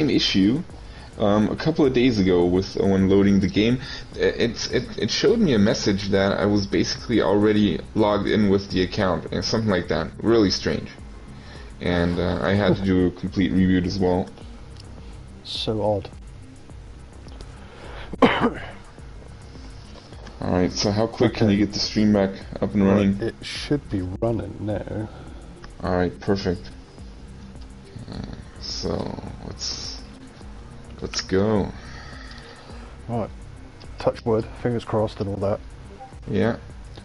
same issue a couple of days ago with when loading the game. It showed me a message that I was basically already logged in with the account, and something like that. Really strange. And I had to do a complete reboot as well. So odd. Alright, so how quick can you get the stream back up and running? Right, it should be running now. Alright, perfect. So let's go. Right, touch wood, fingers crossed and all that. Yeah.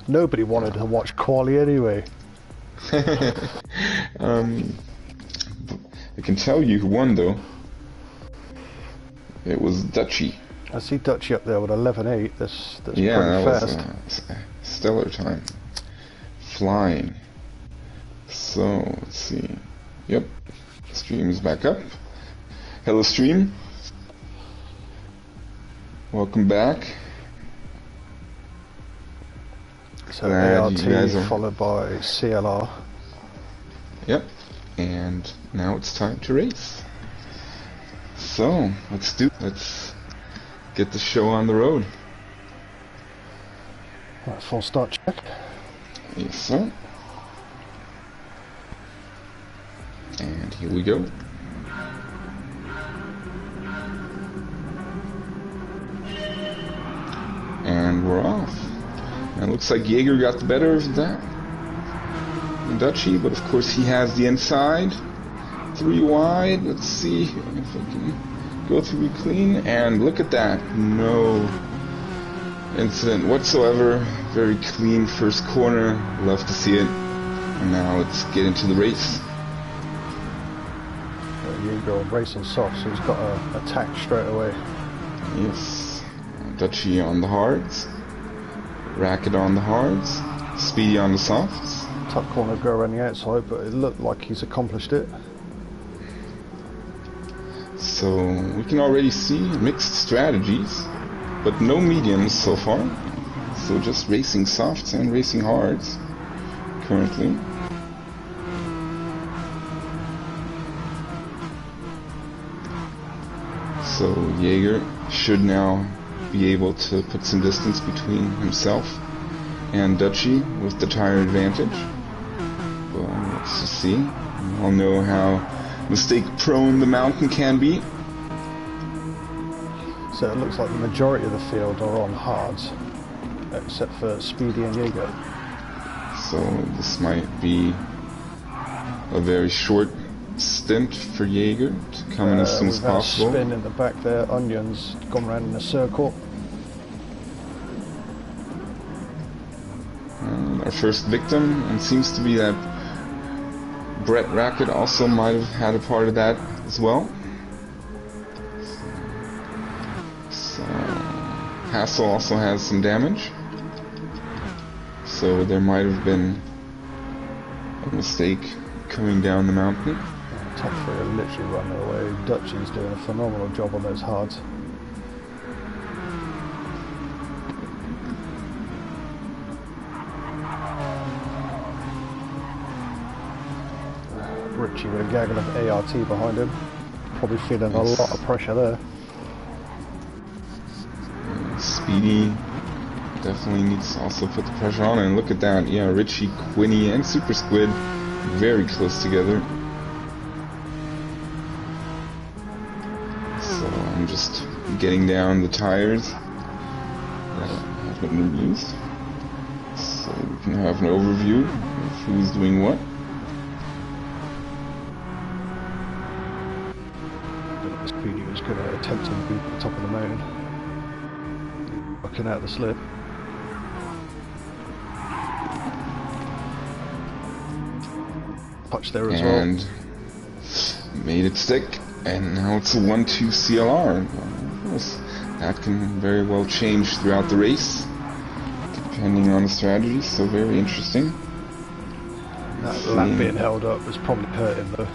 Nobody wanted to watch Quali anyway. I can tell you who won though. It was Dutchy. I see Dutchy up there with 11.8. That's yeah, pretty that fast. Was stellar time. Flying. So let's see. Yep, stream is back up. Hello, stream. Welcome back. So A.R.T. followed by C.L.R. Yep, and now it's time to race. So let's get the show on the road. Right, full start check. Yes, sir. And here we go. And we're off. And it looks like Jaeger got the better of that. Dutchy, but of course he has the inside. 3 wide. Let's see if I can go through clean. And look at that. No incident whatsoever. Very clean first corner. Love to see it. And now let's get into the race. Jaeger racing soft, so he's got to attack straight away. Yes. Dutchy on the hards. Racket on the hards. Speedy on the softs. Top corner go around the outside, but it looked like he's accomplished it. So we can already see mixed strategies, but no mediums so far. So just racing softs and racing hards currently. So Jaeger should now be able to put some distance between himself and Dutchy with the tire advantage. Well, let's just see. We all know how mistake-prone the mountain can be. So it looks like the majority of the field are on hards, except for Speedy and Jaeger. So this might be a very short stint for Jaeger to come in as soon as possible. Spin in the back there, Onions gone round in a circle. Our first victim, and seems to be that Brett Racket also might have had a part of that as well. So Hassel also has some damage. So there might have been a mistake coming down the mountain. Top 3 are literally running away. Dutchy's doing a phenomenal job on those hards. Richie with a gaggle of A.R.T. behind him. Probably feeling a lot of pressure there. Speedy definitely needs to also put the pressure on, and look at that. Yeah, Richie, Quinny, and Super Squid very close together. So I'm just getting down the tires that have been used, so we can have an overview of who's doing what. Speedy was going to attempt to be at the top of the mountain. Working out the slip. Touch there as well. And made it stick. And now it's a 1-2 C.L.R. Of course, that can very well change throughout the race, depending on the strategy, so very interesting. That lap being held up was probably hurt him though.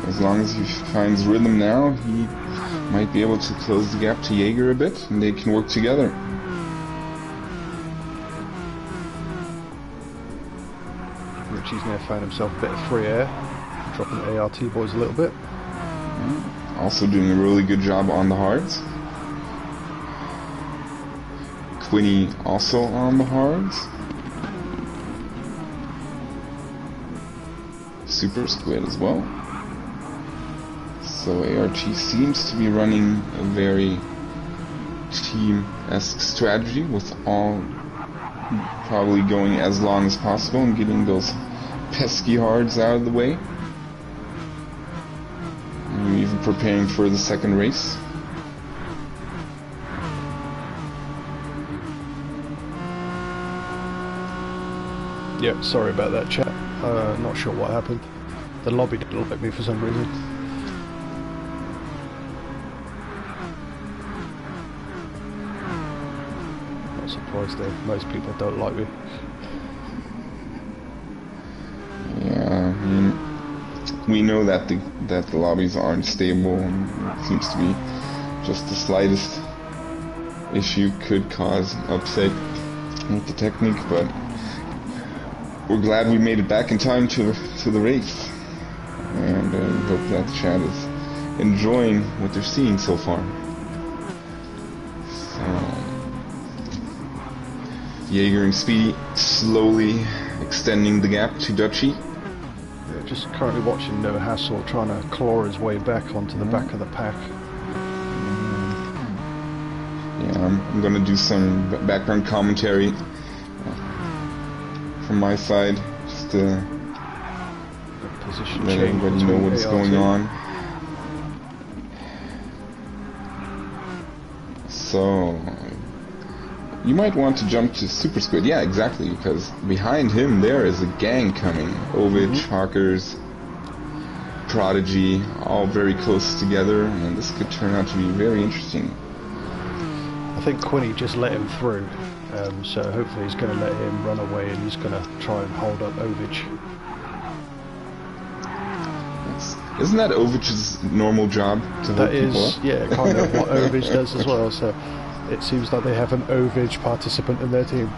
As long as he finds rhythm now, he might be able to close the gap to Jaeger a bit, and they can work together. Richie's now found himself a bit of free air. dropping the A.R.T. boys a little bit. Also doing a really good job on the hards. Quinny also on the hards. Super Squid as well. So A.R.T. seems to be running a very team-esque strategy, with all probably going as long as possible and getting those pesky hards out of the way. And even preparing for the second race. Yeah, sorry about that, chat. Not sure what happened. The lobby didn't like me for some reason. Not surprised though, most people don't like me. Yeah, I mean, we know that the lobbies aren't stable, and it seems to be just the slightest issue could cause upset with the technique, but we're glad we made it back in time to the race, and we hope that the chat is enjoying what they're seeing so far. So, Jaeger and Speedy slowly extending the gap to Dutchy. Yeah, just currently watching No Hassle trying to claw his way back onto the back of the pack. Yeah, I'm going to do some background commentary from my side, just to let everybody know what's going on. So, you might want to jump to Super Squid. Yeah, exactly, because behind him there is a gang coming. Ovich, Hawkers, Prodigy, all very close together, and this could turn out to be very interesting. I think Quinny just let him through. So hopefully he's going to let him run away, and he's going to try and hold up Ovich. Isn't that Ovich's normal job to hold people up? Yeah, kind of what Ovich does as well. So it seems like they have an Ovich participant in their team.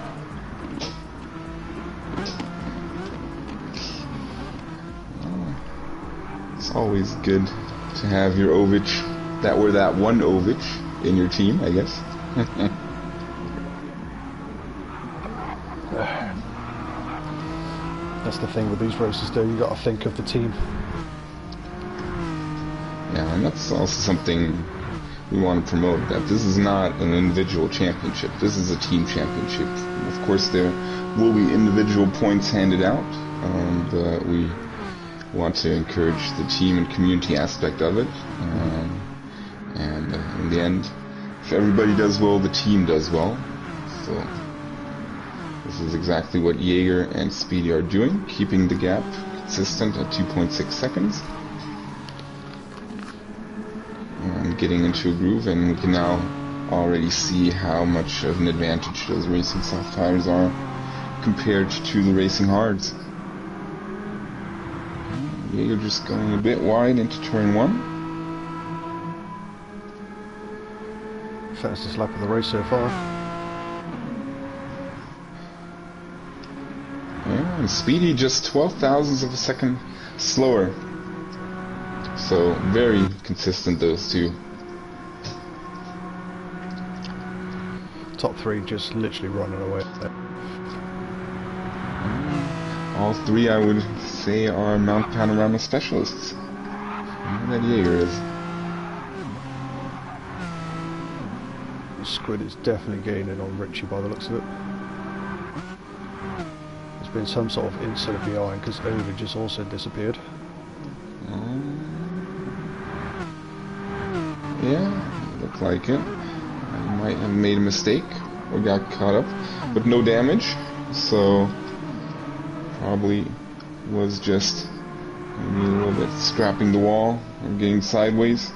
It's always good to have your Ovich, that one Ovich in your team, I guess. That's the thing with these races though, you got to think of the team. Yeah, and that's also something we want to promote, that this is not an individual championship, this is a team championship. Of course there will be individual points handed out, but we want to encourage the team and community aspect of it, and in the end, if everybody does well, the team does well. So this is exactly what Jaeger and Speedy are doing, keeping the gap consistent at 2.6 seconds. And getting into a groove, and we can now already see how much of an advantage those racing soft tires are compared to the racing hards. Jaeger just going a bit wide into turn 1. Fastest lap of the race so far. Yeah, and Speedy just 12,000ths of a second slower. So very consistent, those two. Top three just literally running away. All three, I would say, are Mount Panorama specialists. That Jaeger is. Squid is definitely gaining on Richie by the looks of it. There's been some sort of incident behind because Ovich just also disappeared. Yeah, looked like it. I might have made a mistake or got caught up, but no damage. So probably was just maybe a little bit scrapping the wall or getting sideways.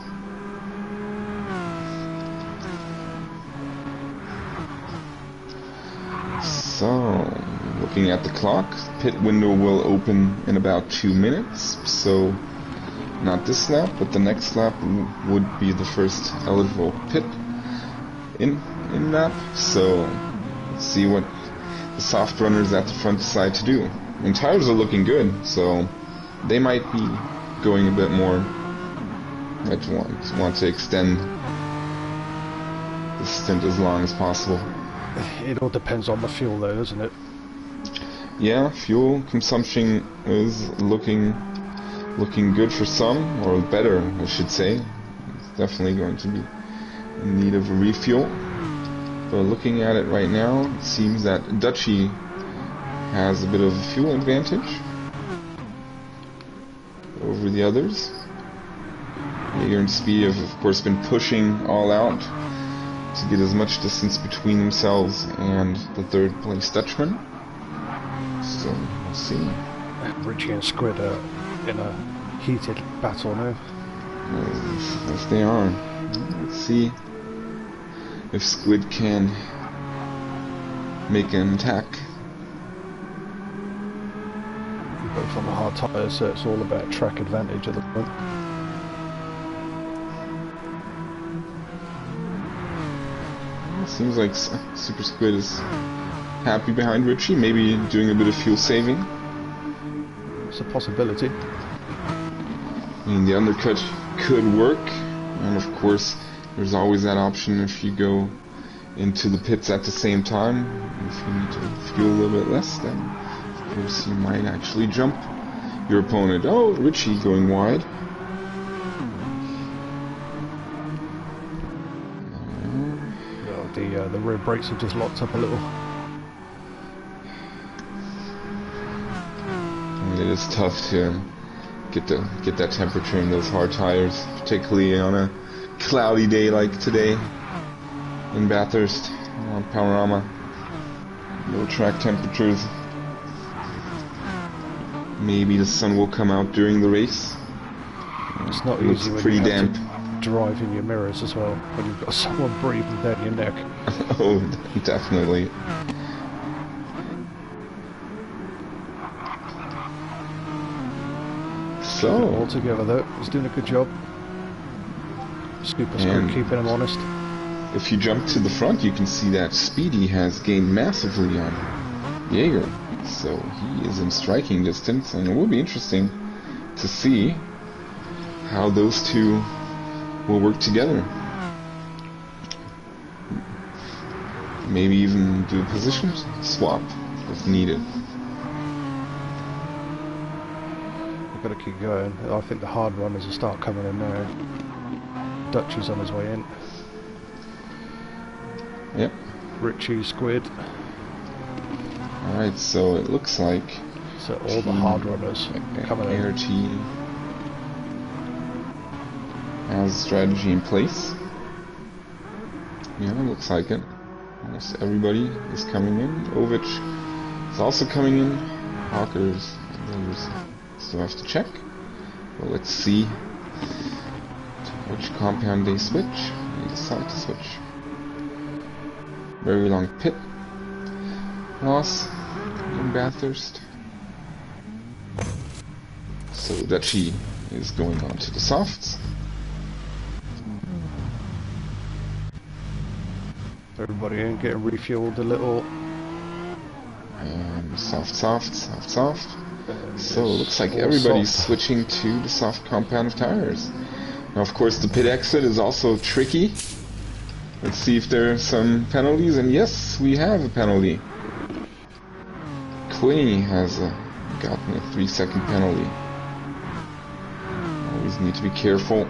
So, looking at the clock, pit window will open in about 2 minutes, so not this lap, but the next lap would be the first eligible pit in lap, so let's see what the soft runners at the front decide to do. And tires are looking good, so they might be going a bit more. Might want to extend the stint as long as possible. It all depends on the fuel though, doesn't it? Yeah, fuel consumption is looking good for some, or better, I should say. It's definitely going to be in need of a refuel. But looking at it right now, it seems that Dutchy has a bit of a fuel advantage over the others. Jaeger and Speedy have, of course, been pushing all out to get as much distance between themselves and the third place Dutchman. So, we'll see. Richie and Squid are in a heated battle now. Yes, they are. Let's see if Squid can make an attack. Both on the hard tyres, so it's all about track advantage at the moment. Seems like Super Squid is happy behind Richie, maybe doing a bit of fuel saving. It's a possibility. I mean, the undercut could work, and of course, there's always that option if you go into the pits at the same time. If you need to fuel a little bit less, then of course you might actually jump your opponent. Oh, Richie going wide. The rear brakes have just locked up a little. I mean, it is tough to get that temperature in those hard tires, particularly on a cloudy day like today in Bathurst on Panorama. Low track temperatures. Maybe the sun will come out during the race. It's not It looks easy when pretty you have damp. to drive in your mirrors as well, when you've got someone breathing down your neck. Oh, definitely. So, All together though, he's doing a good job. Super Squid keeping him honest. if you jump to the front, you can see that Speedy has gained massively on Jaeger. So he is in striking distance, and it will be interesting to see how those two will work together. Maybe even do a position swap if needed. We've got to keep going. I think the hard runners will start coming in now. Dutch is on his way in. Yep. Richie, Squid. Alright, so it looks like So all the hard runners coming in. A.R.T. has a strategy in place. Yeah, it looks like it. Almost everybody is coming in. Ovich is also coming in. Hawkers and others still have to check. Well, let's see which compound they switch. They decide to switch. Very long pit loss in Bathurst. So Dutchy is going on to the softs. Everybody in, getting refueled a little. And soft. So it looks like all everybody's soft. switching to the soft compound of tires. Now, of course, the pit exit is also tricky. Let's see if there are some penalties, and yes, we have a penalty. Quinny has gotten a 3-second penalty. Always need to be careful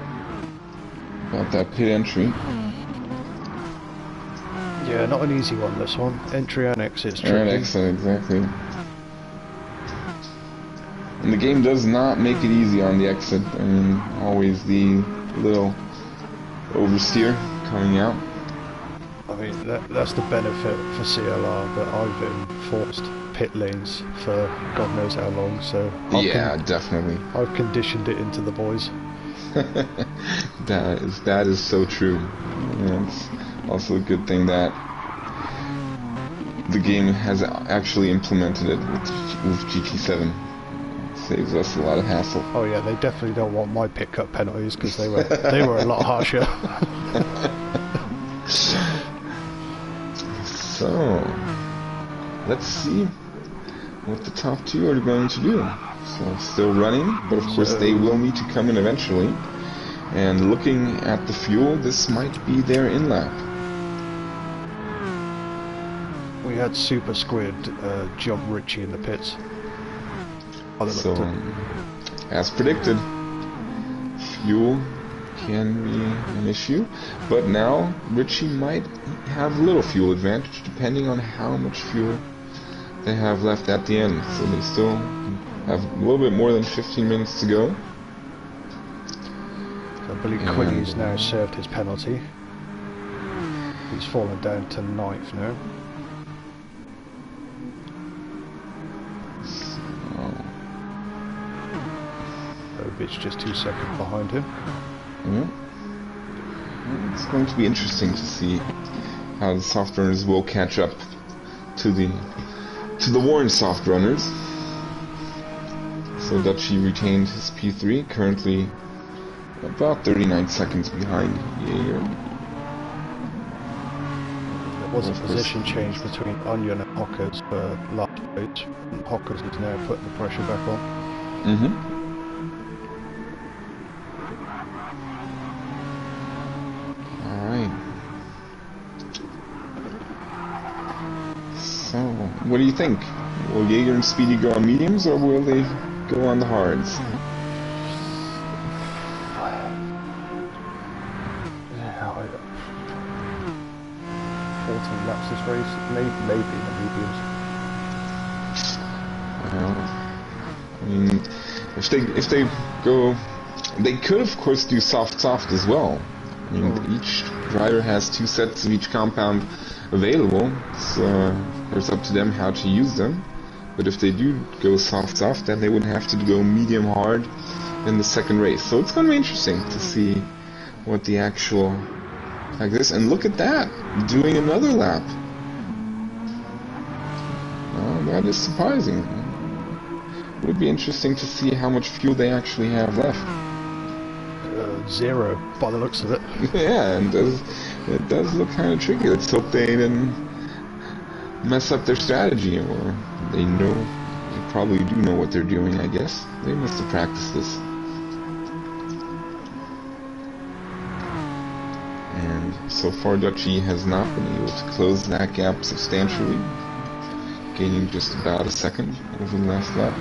about that pit entry. Yeah, not an easy one, this one. Entry and exit's tricky. And exit, exactly. And the game does not make it easy on the exit. I mean, always the little oversteer coming out. I mean, that's the benefit for C.L.R, but I've been forced pit lanes for God knows how long, so Definitely. I've conditioned it into the boys. that is so true. And it's also a good thing that the game has actually implemented it with GT7. Saves us a lot of hassle. Oh yeah, they definitely don't want my pit cut penalties because they were a lot harsher. So let's see what the top two are going to do. So still running, but of course they will need to come in eventually. And looking at the fuel, this might be their in-lap. We had Super Squid jump Richie in the pits. So, as predicted, fuel can be an issue, but now Richie might have a little fuel advantage depending on how much fuel they have left at the end. So they still have a little bit more than 15 minutes to go. I believe Quinny's now served his penalty. He's fallen down to 9th now. It's just 2 seconds behind him. Yeah. It's going to be interesting to see how the soft runners will catch up to the Warren soft runners. So Dutchy retained his P3, currently about 39 seconds behind Jaeger. There was a position change between Onion and Hockers for last race. Hockers is now putting the pressure back on. So, what do you think? Will Jaeger and Speedy go on mediums, or will they go on the hards? 14 laps this race, maybe in the mediums. I mean, if they go, they could of course do soft as well. I mean, each driver has 2 sets of each compound available, so it's up to them how to use them. But if they do go soft, then they would have to go medium hard in the second race. So it's going to be interesting to see what the actual like this. And look at that, doing another lap. That is surprising. It would be interesting to see how much fuel they actually have left. 0 by the looks of it. Yeah, and it does look kind of tricky. Let's hope they didn't mess up their strategy, or they probably do know what they're doing, I guess. They must have practiced this. And so far Dutchy has not been able to close that gap substantially, gaining just about a second over the last lap.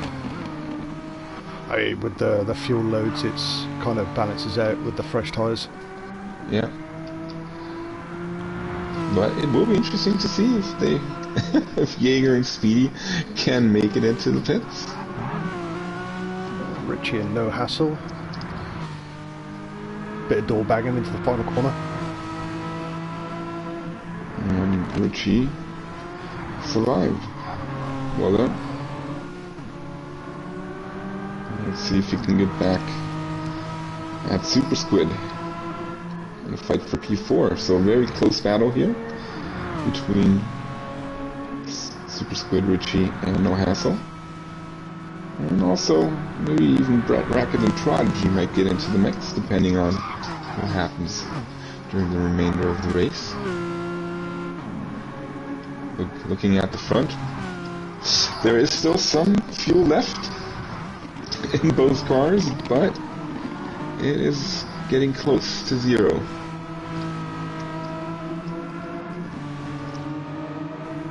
With the fuel loads, it's kind of balances out with the fresh tyres. Yeah. But it will be interesting to see if they, if Jaeger and Speedy can make it into the pits. Richie and no hassle. Bit of door bagging into the final corner. And Richie survived. Well done. Let's see if he can get back at Super Squid in a fight for P4. So a very close battle here between Super Squid, Richie, and No Hassle. And also, maybe even Brett Racket and Prodigy might get into the mix, depending on what happens during the remainder of the race. Looking at the front, there is still some fuel left in both cars, but it is getting close to 0.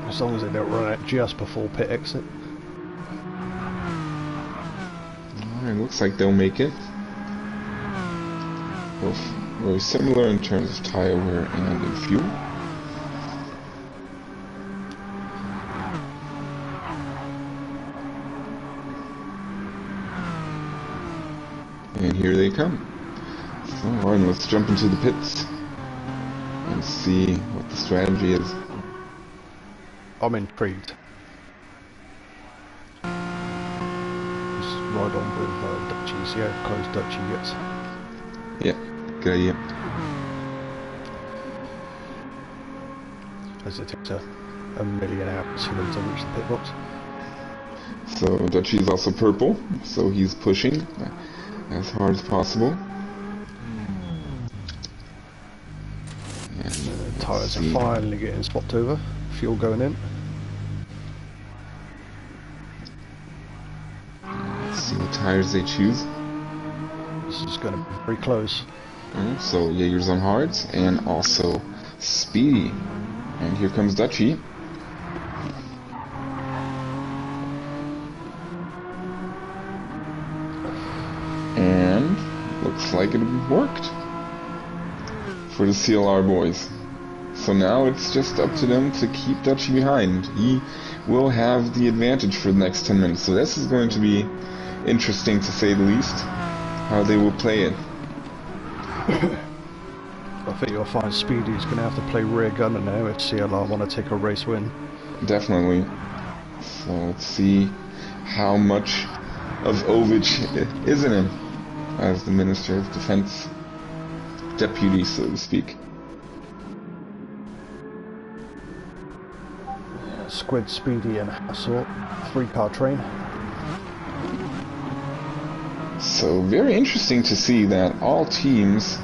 As long as they don't run out just before pit exit. Alright, looks like they'll make it. Both very similar in terms of tire wear and in fuel. And here they come. So, alright, let's jump into the pits and see what the strategy is. I'm intrigued. Just ride on with Dutchy, see how close Dutchy gets. Yeah, good idea. As it takes a million hours for them to reach the pit box. So Dutchy is also purple, so he's pushing as hard as possible. Tyres are finally getting swapped over. Fuel going in. Let's tires they choose. This is going to be very close. So Jaeger's on hards, and also Speedy. And here comes Dutchy. And looks like it worked for the C.L.R. boys. So now it's just up to them to keep Dutchy behind. He will have the advantage for the next 10 minutes. So this is going to be interesting, to say the least, how they will play it. I think you'll find Speedy's going to have to play rear gunner now if C.L.R. want to take a race win. Definitely. So let's see how much of Ovich is in him as the Minister of Defense deputy, so to speak. Squid, Speedy and Hassel, 3-car train. So very interesting to see that all teams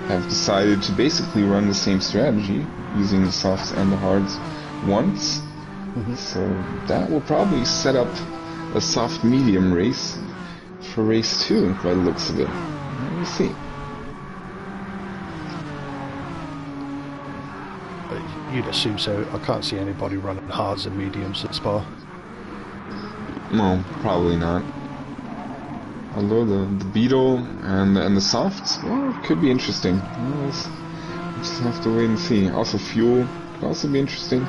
have decided to basically run the same strategy, using the softs and the hards once. So that will probably set up a soft medium race for race 2 by the looks of it. We'll see. You'd assume so. I can't see anybody running hards and mediums at Spa. No, probably not. Although the Beetle and the softs, well, it could be interesting. We'll just have to wait and see. Also, fuel could also be interesting.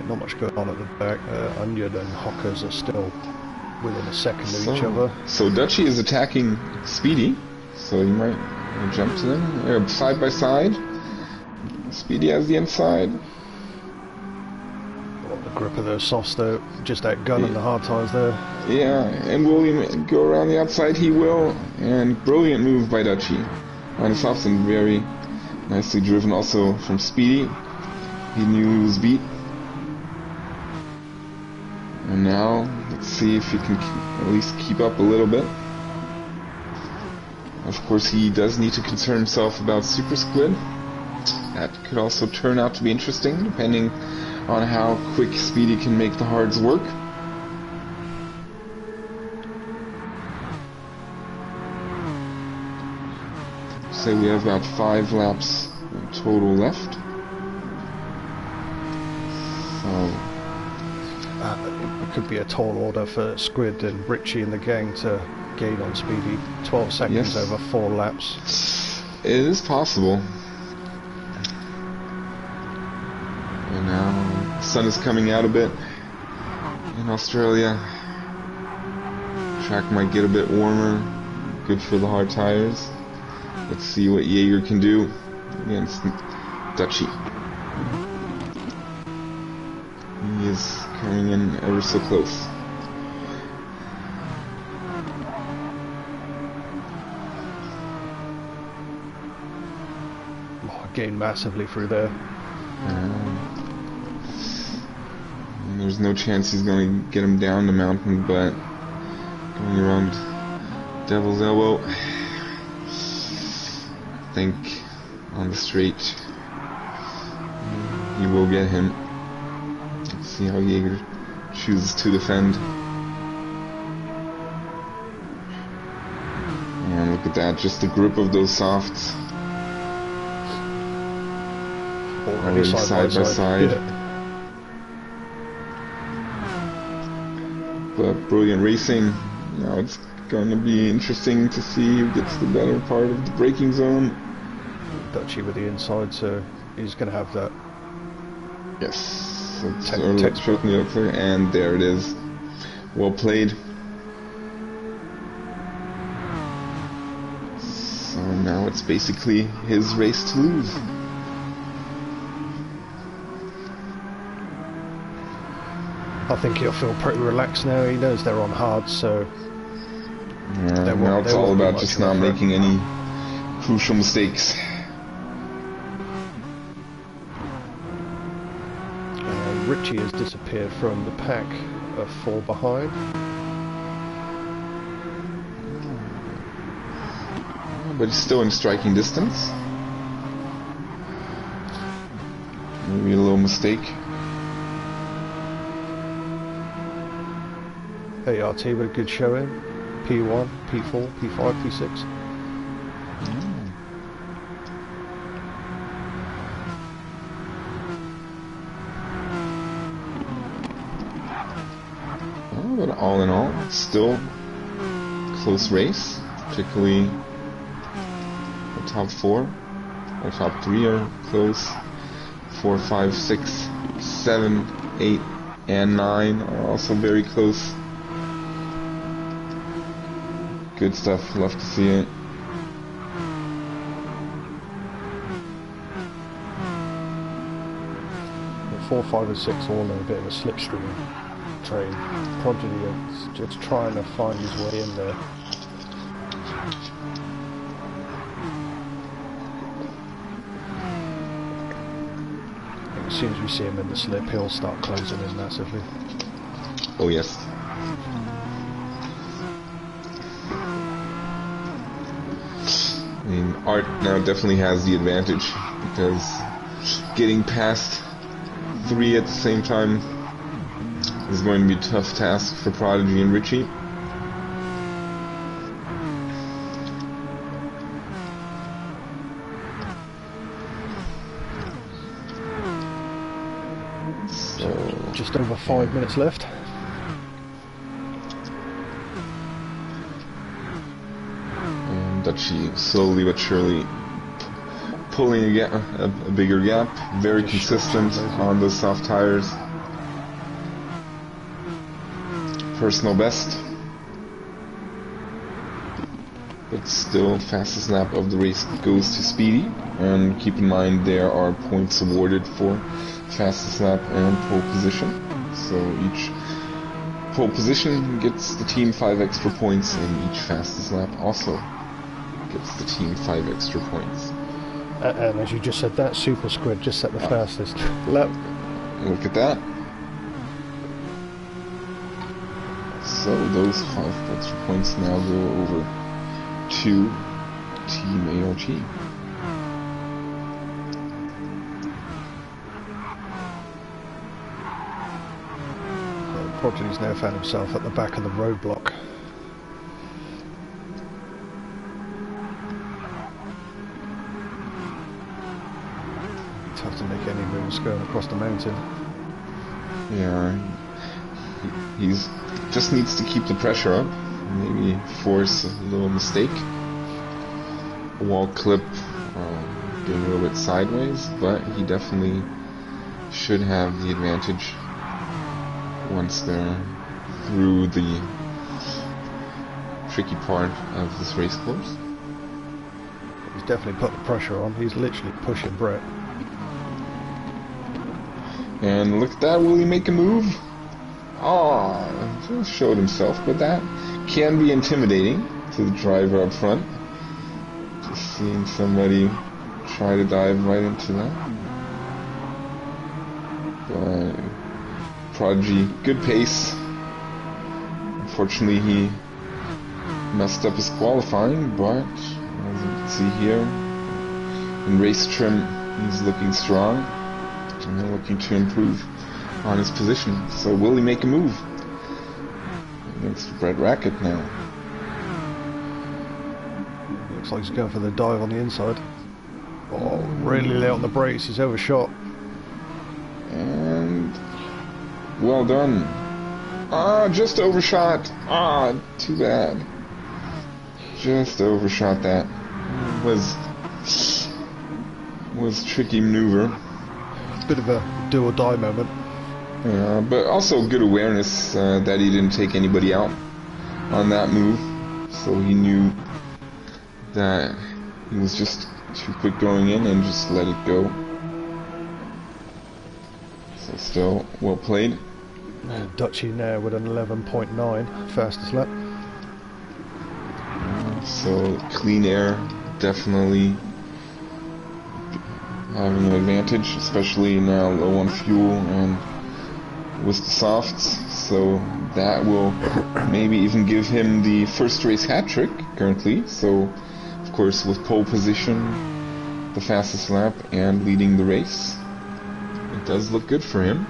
Not much going on at the back. Onion and Hockers are still within a second of each other. So Dutchy is attacking Speedy, so he might jump to them. They're side by side. Speedy has the inside. The grip of those softs though, just that gun and the hard tires there. Yeah, and William go around the outside, he will. And brilliant move by Dutchy on the softs, and very nicely driven also from Speedy. He knew he was beat. And now, let's see if he can at least keep up a little bit. Of course, he does need to concern himself about Super Squid. That could also turn out to be interesting, depending on how quick Speedy can make the hards work. Say we have about 5 laps total left. So it could be a tall order for Squid and Richie and the gang to gain on Speedy. 12 seconds over 4 laps. It is possible. And now the sun is coming out a bit in Australia. Track might get a bit warmer. Good for the hard tires. Let's see what Jaeger can do against Dutchy. He is coming in ever so close. Gained massively through there. And there's no chance he's going to get him down the mountain, but going around Devil's Elbow, I think on the straight he will get him. Let's see how Jaeger chooses to defend. And look at that, just the grip of those softs. Already side by side. Yeah. But brilliant racing. Now it's going to be interesting to see who gets the better part of the braking zone. Dutchy with the inside, so he's going to have that. Yes. Certainly up there, and there it is. Well played. So now it's basically his race to lose. I think he'll feel pretty relaxed now. He knows they're on hard, so now it's all about just not making any crucial mistakes. Richie has disappeared from the pack of 4 behind. But he's still in striking distance. Maybe a little mistake. A.R.T. with a good showing. P1, P4, P5, P6. Well, but all in all, still close race, particularly the top 4. Or top 3 are close. 4, 5, 6, 7, 8, and 9 are also very close. Good stuff, love to see it. The 4, 5 and 6 all in a bit of a slipstream train. Prodigy is just trying to find his way in there. As soon as we see him in the slip, he'll start closing in massively. Oh yes. I mean, A.R.T now definitely has the advantage, because getting past 3 at the same time is going to be a tough task for Prodigy and Richie. Just over 5 minutes left. And Dutchy slowly but surely pulling a bigger gap. Very consistent on those soft tires. Personal best. But still, fastest lap of the race goes to Speedy. And keep in mind there are points awarded for fastest lap and pole position. So each pole position gets the team 5 extra points, and each fastest lap also gets the team 5 extra points. And as you just said, that Super Squid just set the fastest lap. Look at that. So those 5 extra points now go over to Team A.R.T. Prodigy's now found himself at the back of the roadblock. Tough to make any moves going across the mountain. Yeah, he's just needs to keep the pressure up. Maybe force a little mistake. A wall clip getting a little bit sideways, but he definitely should have the advantage once they're through the tricky part of this race course. He's definitely put the pressure on. He's literally pushing Brett. And look at that, will he make a move? Oh, just showed himself, but that can be intimidating to the driver up front. Just seeing somebody try to dive right into that. But Prodigy, good pace. Unfortunately, he messed up his qualifying, but as you can see here, in race trim, he's looking strong and looking to improve on his position. So will he make a move against Brett Rackett now? Looks like he's going for the dive on the inside. Oh, really late on the brakes. He's overshot. And well done. Ah, just overshot. Ah, too bad. Just overshot that. Was tricky maneuver. Bit of a do or die moment. Yeah, but also good awareness that he didn't take anybody out on that move. So he knew that he was just too quick going in and just let it go. So still well played. Dutchy now with an 11.9 fastest lap. So clean air definitely having an advantage, especially now low on fuel and with the softs. So that will maybe even give him the first race hat trick currently. So of course with pole position, the fastest lap, and leading the race, it does look good for him.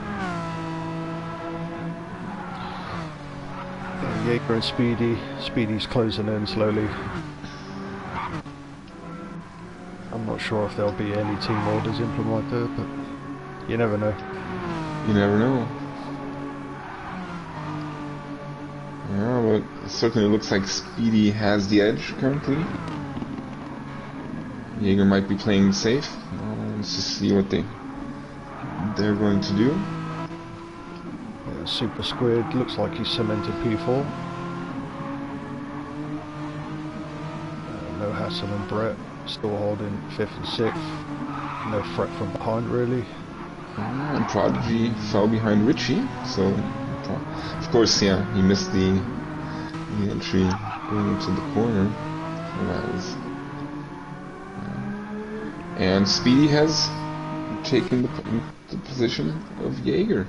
Jaeger and Speedy. Speedy's closing in slowly. I'm not sure if there'll be any team orders implemented, but you never know. You never know. Yeah, but it certainly looks like Speedy has the edge currently. Jaeger might be playing safe. Let's just see what they're going to do. Yeah, Super Squid looks like he's cemented P4. No Hassel and Brett still holding 5th and 6th. No threat from behind really. And Prodigy fell behind Richie, so of course, yeah, he missed the entry going into the corner. So that was, and Speedy has taken the position of Jaeger.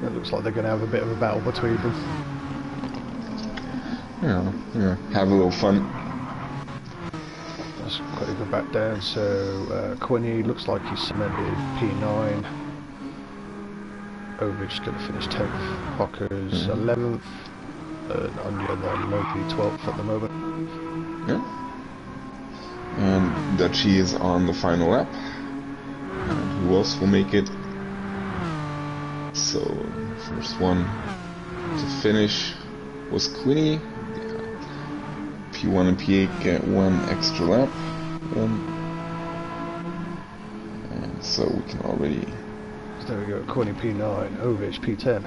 It looks like they're going to have a bit of a battle between them. Yeah, have a little fun. Let's quickly go back down. So Quinny looks like he's cemented P9. Ovich going to finish 10th. Hocker's 11th. And Onion and Loki 12th at the moment. Yeah. And Dutchy is on the final lap. And who else will make it? So, first one to finish was Quinny. P1 and P8 get one extra lap. And so we can already... So there we go, Quinny P9, Ovich P10.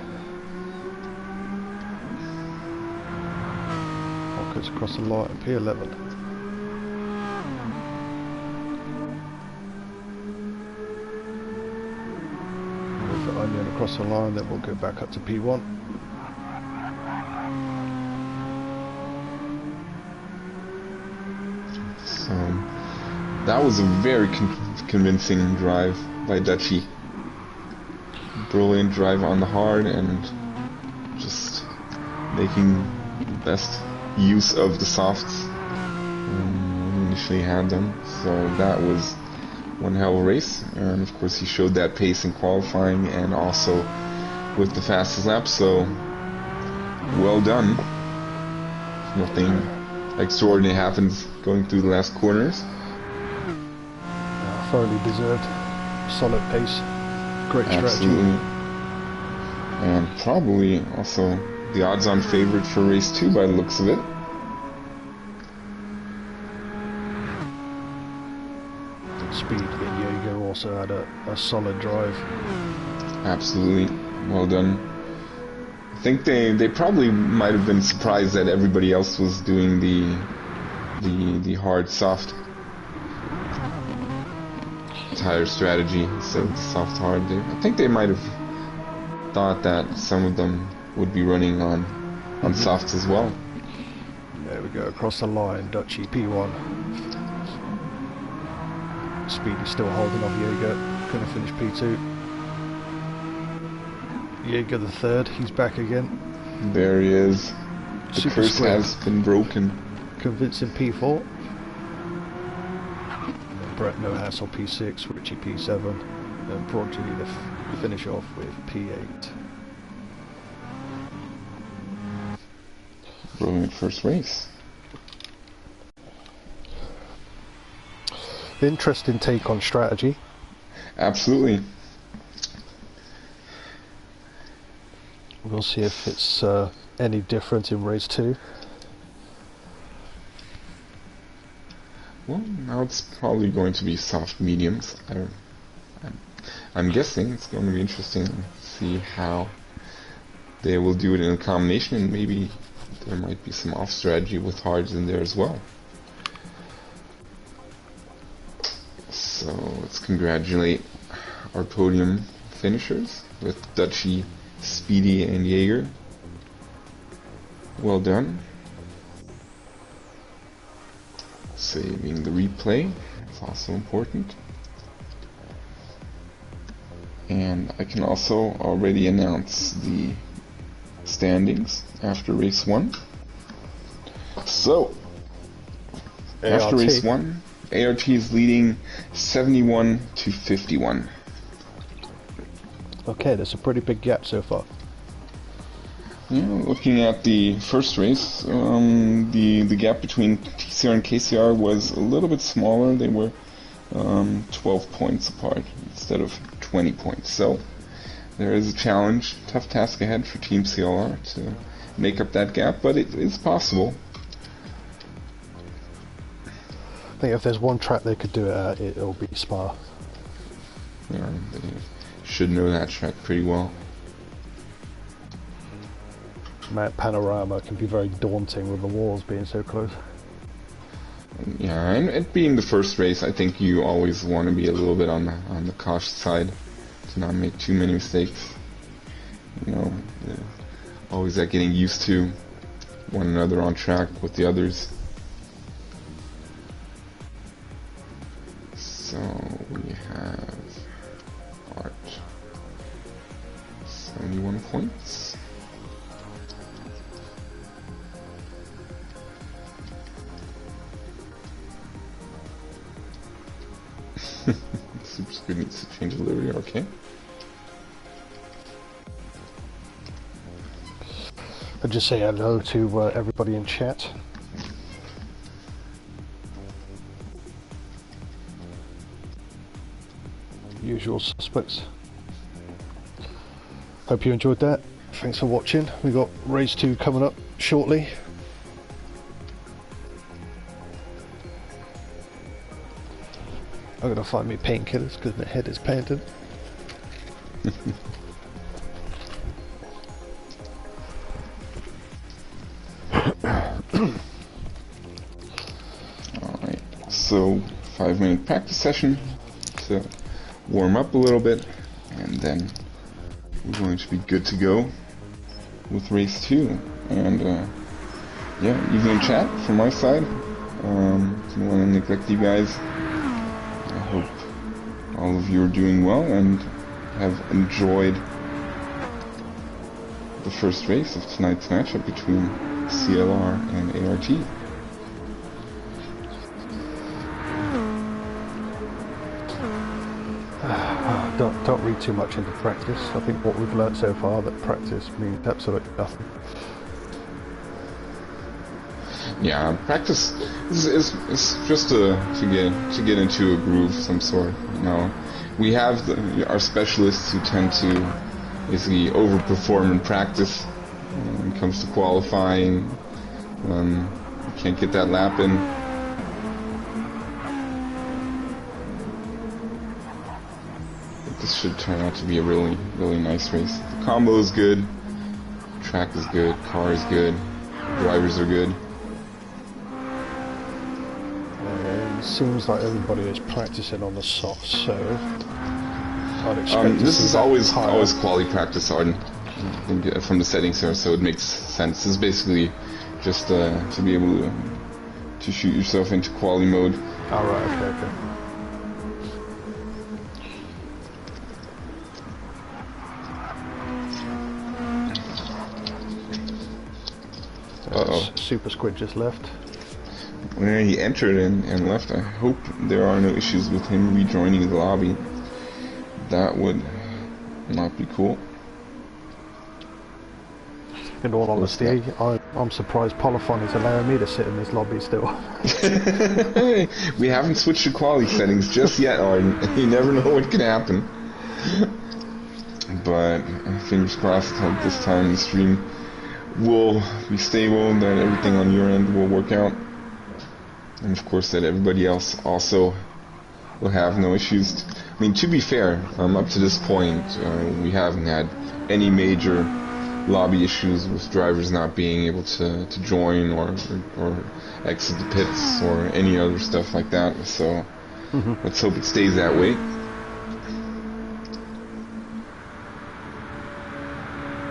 Hawkins across the line, P11. Move the Onion across the line, then we'll go back up to P1. So that was a very convincing drive by Dutchy. Brilliant drive on the hard and just making the best use of the softs when we initially had them. So that was one hell of a race, and of course he showed that pace in qualifying and also with the fastest lap, so well done. Nothing extraordinary happens going through the last corners. Thoroughly deserved. Solid pace. Great strategy. Absolutely. And probably also the odds-on favorite for race 2 by the looks of it. Speed and Jaeger also had a solid drive. Absolutely. Well done. I think they probably might have been surprised that everybody else was doing the hard soft tire strategy instead of the soft hard. I think they might have thought that some of them would be running on softs as well. There we go, across the line, Dutchy P1. Speedy still holding off Jaeger, going to finish P2. Jaeger the third, he's back again. There he is. The Super curse Squid. has been broken. Convincing P4. Brett No Hassle P6, Richie P7, and Prodigy to finish off with P8. Brilliant first race. Interesting take on strategy. Absolutely. We'll see if it's any different in race 2. Well, now it's probably going to be soft mediums. I'm guessing it's going to be interesting to see how they will do it in a combination, and maybe there might be some off strategy with hards in there as well. So let's congratulate our podium finishers with Dutchy, Speedy, and Jaeger. Well done. Saving the replay, it's also important. And I can also already announce the standings after race 1. So, A.R.T. after race 1, A.R.T. is leading 71 to 51. Okay, there's a pretty big gap so far. Yeah, looking at the first race, the gap between T.C.R and K.C.R was a little bit smaller. They were 12 points apart instead of 20 points. So there is a challenge, tough task ahead for Team C.L.R. to make up that gap, but it is possible. I think if there's one track they could do it at, it'll be Spa. Yeah, they should know that track pretty well. That panorama can be very daunting with the walls being so close. Yeah, and it being the first race, I think you always want to be a little bit on the cautious side to not make too many mistakes. You know, always that getting used to one another on track with the others. So we have A.R.T. 71 points. Super Squid needs to change the livery, okay. I'll just say hello to everybody in chat. Usual suspects. Hope you enjoyed that. Thanks for watching. We got race 2 coming up shortly. I'm gonna find me painkillers because my head is panting. Alright, so 5-minute practice session to warm up a little bit, and then we're going to be good to go with race 2. And yeah, evening chat from my side. Don't want to neglect you guys. I hope all of you are doing well and have enjoyed the first race of tonight's matchup between C.L.R. and A.R.T. Don't read too much into practice. I think what we've learnt so far, that practice means absolutely nothing. Yeah, practice is just to get into a groove of some sort. You know, we have our specialists who tend to basically overperform in practice when it comes to qualifying. You can't get that lap in. But this should turn out to be a really nice race. The combo is good, track is good, car is good, drivers are good. Seems like everybody is practicing on the soft, so I'd expect this is always quality practice on from the settings here, so it makes sense. This is basically just to be able to shoot yourself into quality mode. Alright, okay. Uh-oh. Super Squid just left. When he entered and left, I hope there are no issues with him rejoining the lobby. That would not be cool. In all honesty, I'm surprised Polyphon is allowing me to sit in this lobby still. We haven't switched to quality settings just yet, Arden. You never know what can happen. But fingers crossed that this time the stream will be stable, that everything on your end will work out. And of course that everybody else also will have no issues. I mean, to be fair, up to this point, we haven't had any major lobby issues with drivers not being able to join or exit the pits or any other stuff like that. So let's hope it stays that way.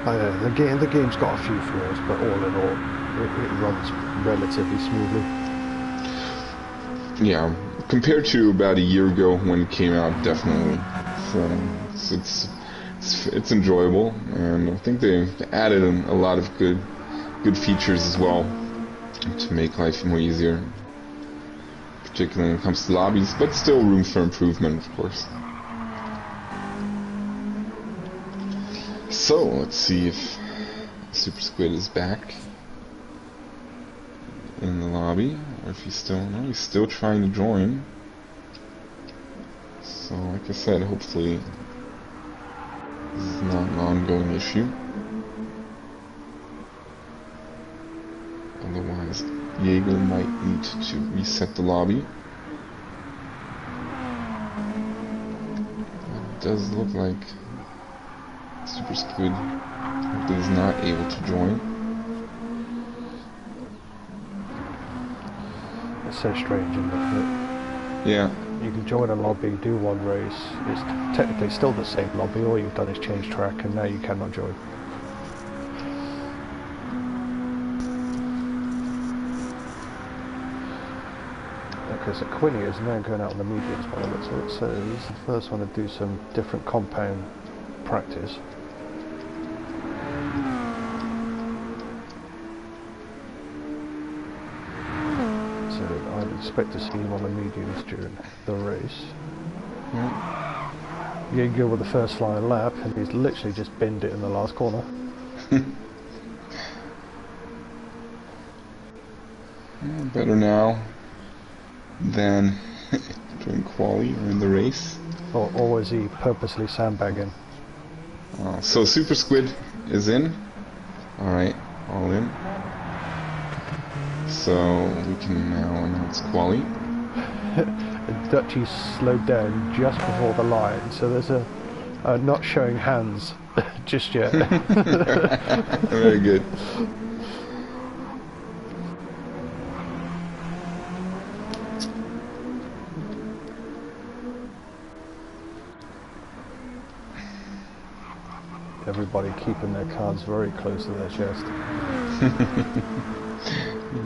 The game's got a few flaws, but all in all, it runs relatively smoothly. Yeah, compared to about a year ago when it came out, definitely. So it's enjoyable, and I think they've added a lot of good features as well to make life more easier. particularly when it comes to lobbies, but still room for improvement, of course. So, let's see if Super Squid is back in the lobby, or if he's still trying to join. So, like I said, hopefully this is not an ongoing issue. Otherwise, Jaeger might need to reset the lobby. It does look like Super Squid is not able to join. It's so strange, isn't it? Yeah. You can join a lobby, do one race, it's technically still the same lobby, all you've done is change track, and now you cannot join. Because Quinny is now going out on the mediums by the looks of it, so he's the first one to do some different compound practice. Expect to see him on the mediums during the race. Yeah. Jaeger with the first flying lap, and he's literally just binned it in the last corner. Better now than during quali or in the race. Or was he purposely sandbagging? So Super Squid is in. Alright, all in. So we can now announce quali. Dutchie slowed down just before the line, so there's a not showing hands just yet. Very good. Everybody keeping their cards very close to their chest.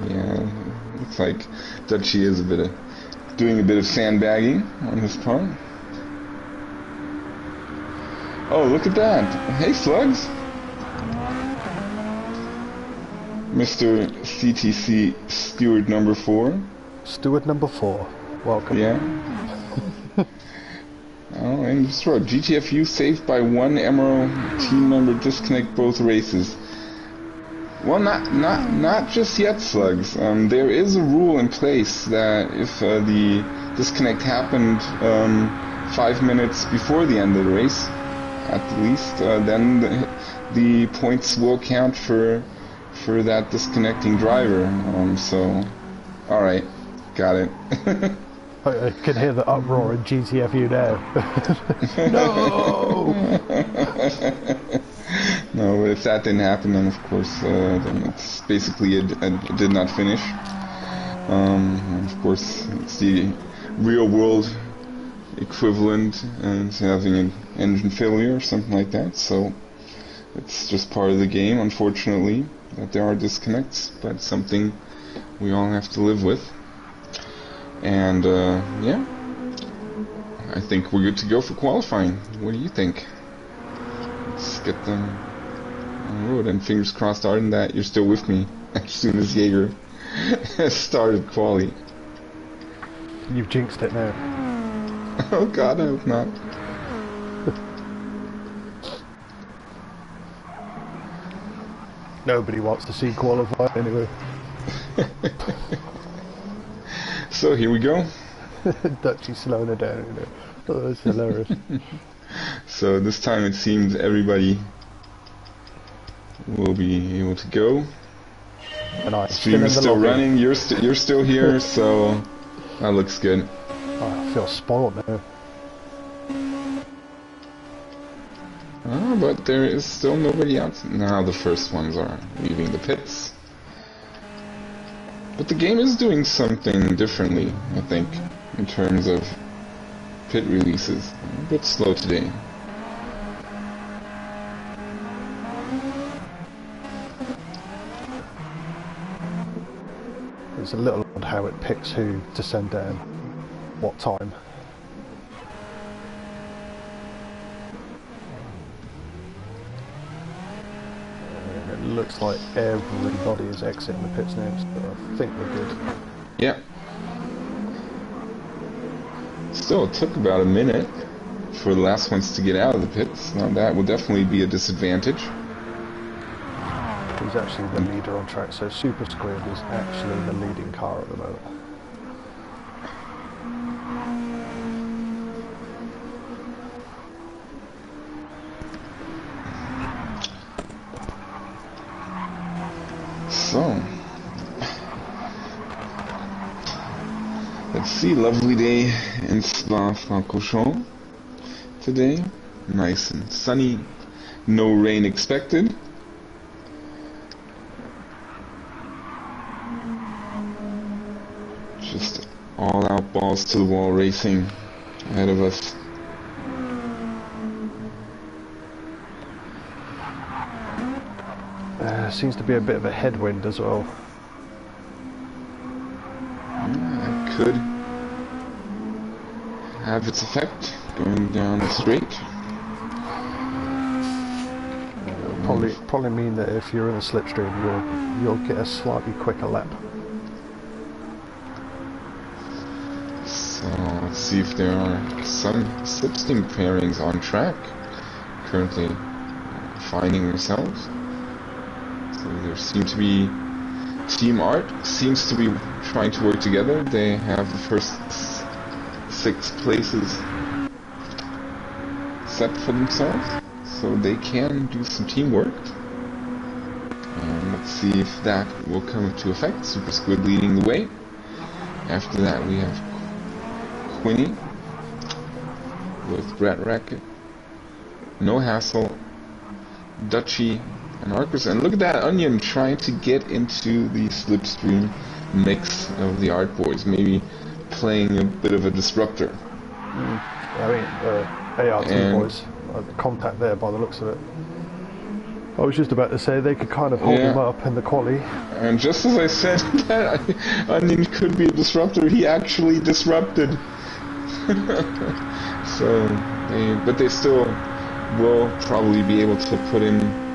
Yeah, looks like Dutchie is doing a bit of sandbagging on his part. Oh, look at that! Hey, Slugs! Mr. C.T.C. Steward number 4. Steward number 4, welcome. Yeah. Oh, and just wrote, GTFU saved by one Emerald team member disconnect both races. Well, not just yet, Slugs. There is a rule in place that if the disconnect happened 5 minutes before the end of the race, at least, then the points will count for that disconnecting driver. So, all right, got it. I can hear the uproar in GTFU now. No! No, if that didn't happen, then of course, then it's basically it did not finish. And of course, it's the real world equivalent and having an engine failure or something like that. So it's just part of the game, unfortunately, that there are disconnects, but it's something we all have to live with. And yeah, I think we're good to go for qualifying. What do you think? Let's get them on the road, and fingers crossed, Arden, that you're still with me as soon as Jaeger has started quali. You've jinxed it now. Oh God, I hope not. Nobody wants to see qualify anyway. So here we go. Dutchie slowing her down, you know. Oh, that's hilarious. So this time it seems everybody will be able to go. And I Stream is still running. You're still here, so that looks good. Oh, I feel spoiled now. But there is still nobody out. Now the first ones are leaving the pits. But the game is doing something differently, I think, in terms of pit releases. A bit slow today. It's a little odd how it picks who to send down, what time. It looks like everybody is exiting the pits now, so I think we're good. Yeah. Still, it took about a minute for the last ones to get out of the pits. Now that will definitely be a disadvantage. He's actually the leader on track, so Super Squid is actually the leading car at the moment. So, let's see, lovely day in Spa-Francorchamps today. Nice and sunny, no rain expected. Just all out balls to the wall racing ahead of us. Seems to be a bit of a headwind as well. That could have its effect going down the straight. Probably mean that if you're in a slipstream, you'll get a slightly quicker lap. So let's see if there are some slipstream pairings on track currently finding themselves. So there seem to be Team A.R.T seems to be trying to work together. They have the first 6 places set for themselves, so they can do some teamwork. And let's see if that will come into effect. Super Squid leading the way. After that we have Quinny with Brett Racket, No Hassle, Dutchy, and Arcus. And look at that Onion trying to get into the slipstream mix of the A.R.T boys, maybe playing a bit of a disruptor. I mean, A.R.T boys, contact there by the looks of it. I was just about to say they could kind of hold him up in the quali. And just as I said that Onion could be a disruptor, he actually disrupted. But they still will probably be able to put in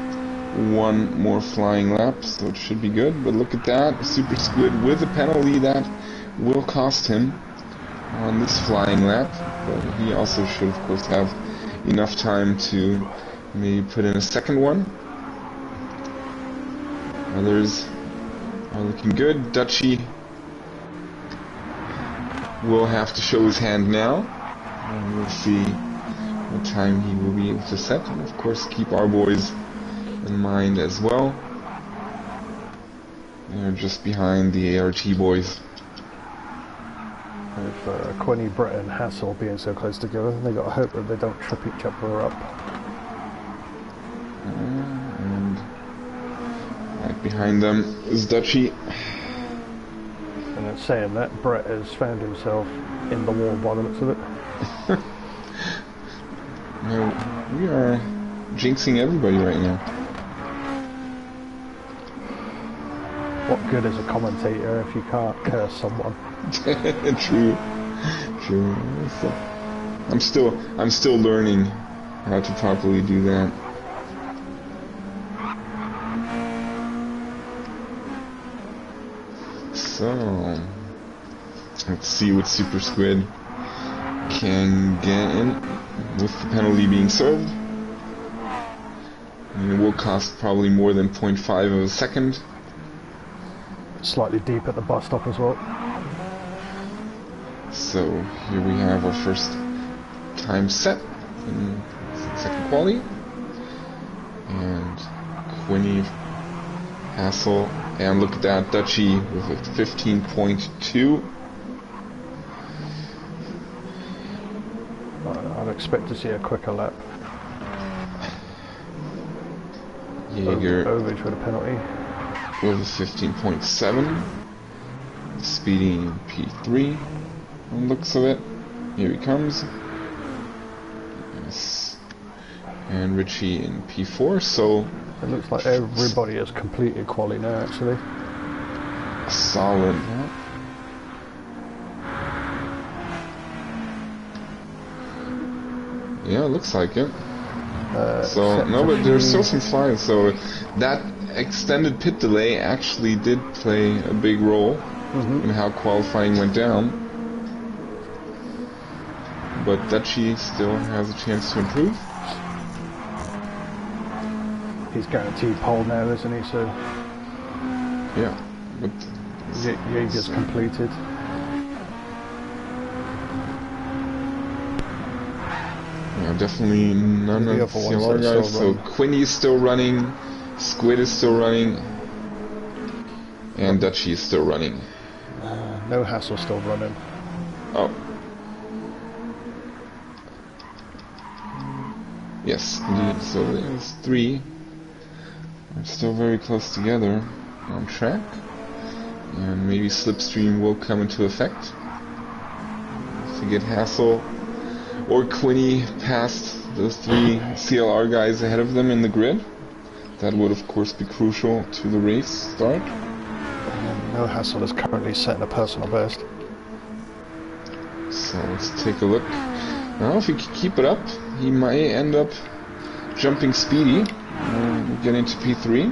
one more flying lap, so it should be good. But look at that, Super Squid with a penalty that will cost him on this flying lap. But he also should, of course, have enough time to maybe put in a second one. Others are looking good. Dutchy will have to show his hand now, and we'll see what time he will be able to set. And of course, keep our boys in mind as well. They're just behind the A.R.T boys. With Quinny, Brett and Hassel being so close together, they got to hope that they don't trip each other up. And right behind them is Dutchy. And then saying that, Brett has found himself in the wall by the looks of it. Now, we are jinxing everybody right now. What good is a commentator if you can't curse someone? True. So, I'm still learning how to properly do that. So, let's see what Super Squid can get in with the penalty being served. And it will cost probably more than 0.5 of a second. Slightly deep at the bus stop as well. So here we have our first time set in second quali. And Quinny, Hassel, and look at that, Dutchy with a 15.2. I'd expect to see a quicker lap. Jaeger Ovage with a penalty. with a 15.7. Speedy in P3 on the looks of it. Here he comes. Yes. And Richie in P4, so it looks like everybody has completed quali now actually. Solid. Yeah, it looks like it. So no, but there's still some flying. So that extended pit delay actually did play a big role in how qualifying went down. but Dutchy still has a chance to improve. He's guaranteed pole now, isn't he? So yeah, but Jaeger's completed. Yeah, definitely none of the C.L.R. guys. So Quinny is still running, Squid is still running, and Dutchy is still running. No Hassle still running. Oh. Yes, indeed. So there's 3. We're still very close together on track. And maybe Slipstream will come into effect to get Hassle or Quinny past those 3 C.L.R. guys ahead of them in the grid. That would of course be crucial to the race start. No Hassle is currently setting a personal best. So let's take a look. Now if he can keep it up, he might end up jumping Speedy, getting to P3.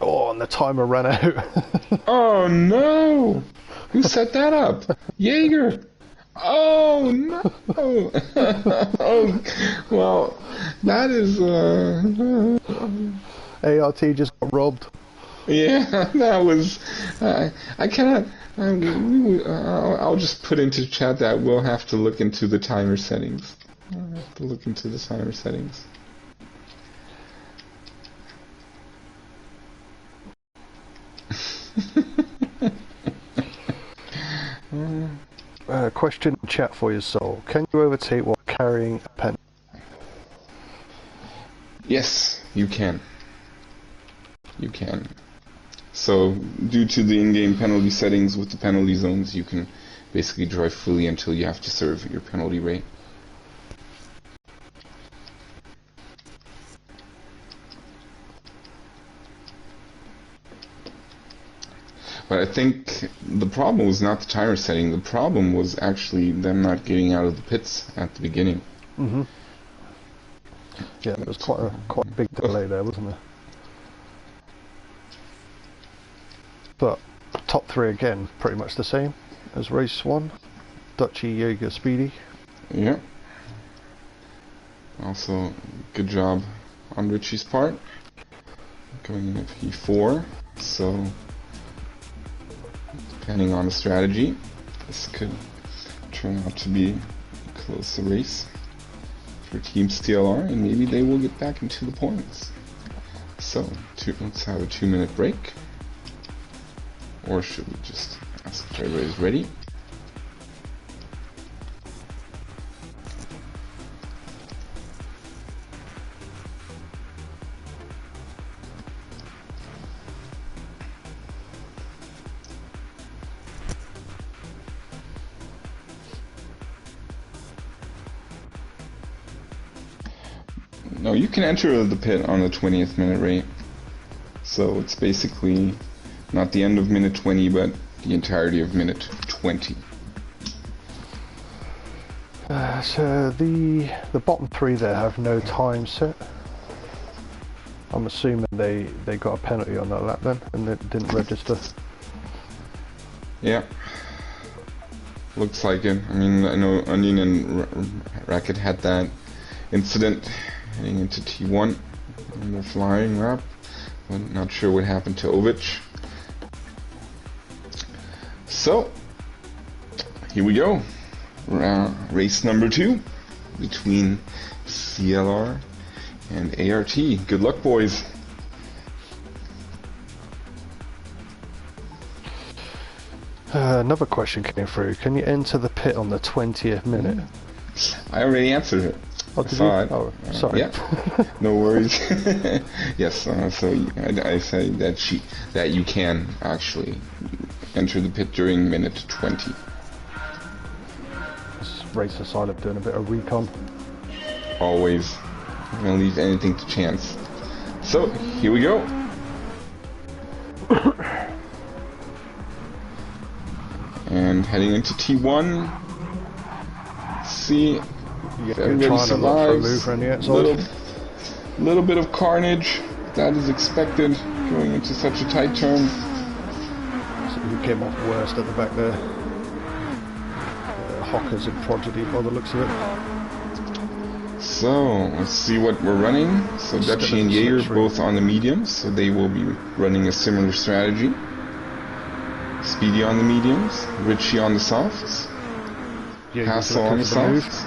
Oh, and the timer ran out. Oh no! Who set that up? Jaeger! Oh no! Oh, well, that is A.R.T. just got robbed. Yeah, that was. I cannot. I'll just put into chat that we'll have to look into the timer settings. I'll have to look into the timer settings. Question in chat for you, Soul. Can you overtake while carrying a pen? Yes, you can. You can. So, due to the in-game penalty settings with the penalty zones, you can basically drive fully until you have to serve your penalty rate. But I think the problem was not the timer setting. The problem was actually them not getting out of the pits at the beginning. Mm-hmm. Yeah, there was quite a big delay there, wasn't there? But top 3 again, pretty much the same as race 1. Dutchy, Jaeger, Speedy. Yeah. Also, good job on Richie's part. Going in at P4. So, depending on the strategy, this could turn out to be a close race for Team C.L.R. and maybe they will get back into the points. So, let's have a 2-minute break. Or should we just ask if everybody's ready? No, you can enter the pit on the 20th minute rate. So it's basically not the end of minute 20, but the entirety of minute 20. So the bottom 3 there have no time set. I'm assuming they got a penalty on that lap then, and it didn't register. Yeah. Looks like it. I mean, I know Onion and Racket had that incident heading into T1 in the flying lap. But not sure what happened to Ovich. So, here we go. Race number 2 between C.L.R. and A.R.T. Good luck, boys. Another question came through. Can you enter the pit on the 20th minute? I already answered it. Oh, did you? Oh, sorry. Yeah, no worries. Yes, so I say that you can actually enter the pit during minute 20. This racer silent doing a bit of recon. Always. I'm gonna leave anything to chance. So, here we go. And heading into T1. See if everybody survives. Little bit of carnage that is expected going into such a tight turn. So who came off worst at the back there? Hockers and Prodigy by the looks of it. So, let's see what we're running. So Dutchy and Jaeger both on the mediums, so they will be running a similar strategy. Speedy on the mediums, Richie on the softs, Hassel on the softs.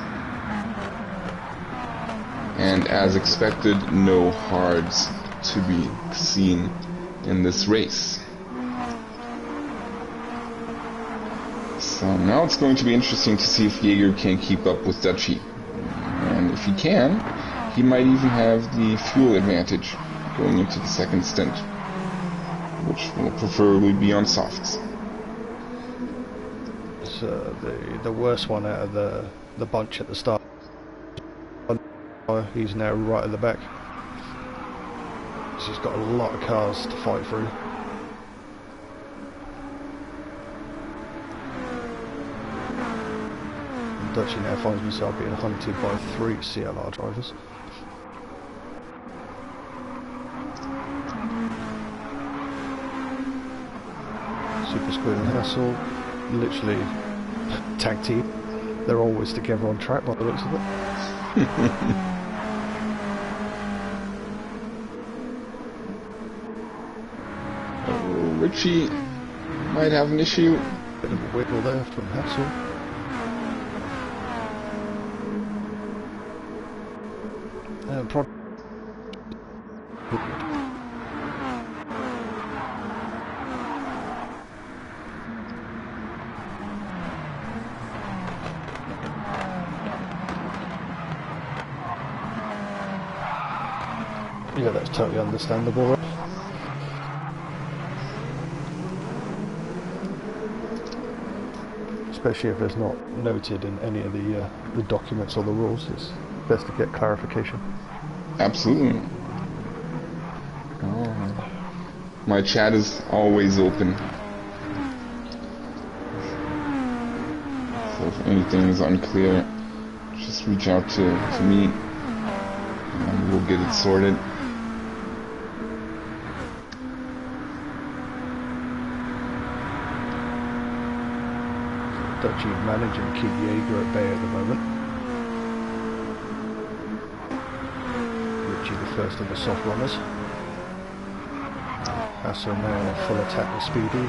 And as expected, no hards to be seen in this race. So now it's going to be interesting to see if Jaeger can keep up with Dutchy. And if he can, he might even have the fuel advantage going into the second stint, which will preferably be on softs. So the worst one out of the bunch at the start. He's now right at the back. So he's got a lot of cars to fight through. And Dutchy now finds himself being hunted by 3 C.L.R. drivers. Super Squid and Hassel literally tag team. They're always together on track by the looks of it. Oh, Richie might have an issue. Bit of a wiggle there from Hassel. Yeah, that's totally understandable. Especially if it's not noted in any of the documents or the rules, it's best to get clarification. Absolutely. Oh. My chat is always open. So if anything is unclear, just reach out to me and we'll get it sorted. Dutchy managing to keep Jaeger at bay at the moment. Richie the first of the soft runners. Hassel now full attack with Speedy.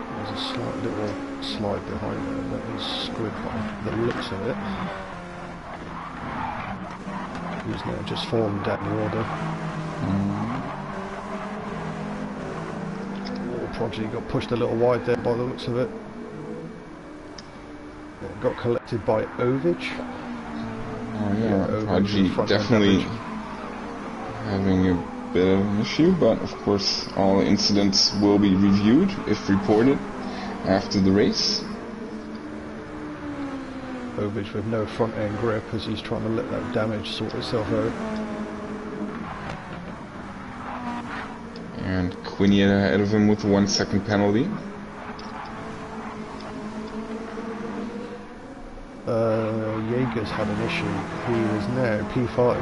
There's a slight little slide behind there, that is Squid by the looks of it. He's now just fallen down the order. Prodigy got pushed a little wide there by the looks of it. It got collected by Ovage. Oh yeah, Prodigy definitely having a bit of an issue, but of course all incidents will be reviewed if reported after the race. Ovage with no front end grip as he's trying to let that damage sort itself out. And Quinier ahead of him with a 1 second penalty. Jaeger's had an issue. He is now P5.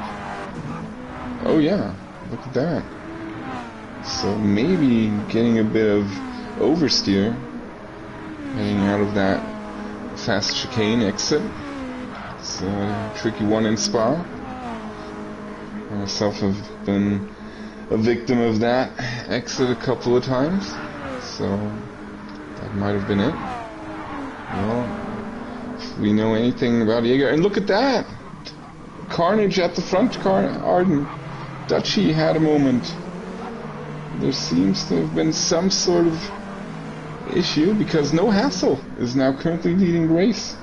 Oh yeah, look at that. So maybe getting a bit of oversteer heading out of that fast chicane exit. It's a tricky one in Spa. I myself have been a victim of that exit a couple of times, so that might have been it. Well, if we know anything about Jaeger, and look at that! Carnage at the front car, Arden. Dutchy had a moment. There seems to have been some sort of issue, because no Hassel is now currently leading the race.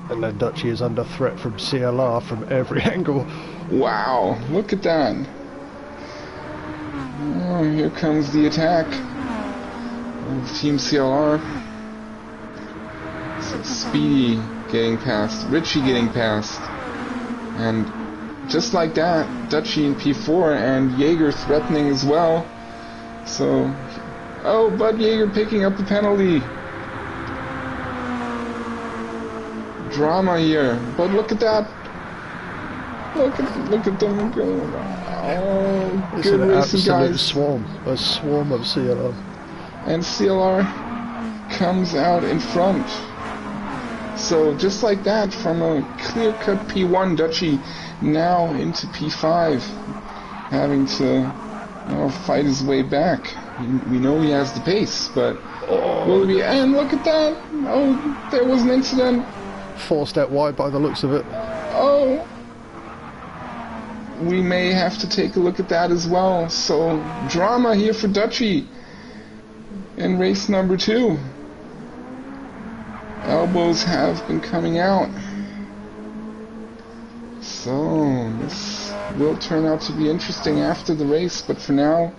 And then Dutchy is under threat from C.L.R. from every angle. Wow, look at that. Oh, here comes the attack of Team C.L.R. So Speedy getting past, Richie getting past, and just like that, Dutchy in P4 and Jaeger threatening as well. So, oh, but Jaeger picking up the penalty. Drama here, but look at that. Look at them go. Oh, It's good an racing, absolute guys. swarm. A swarm of C.L.R. And C.L.R. comes out in front. So just like that, from a clear-cut P1, Dutchy now into P5, having to fight his way back. We know he has the pace, but will he be? And look at that! Oh, there was an incident. Forced out wide by the looks of it. Oh, we may have to take a look at that as well. So drama here for Dutchy in race number 2. Elbows have been coming out. So this will turn out to be interesting after the race, but for now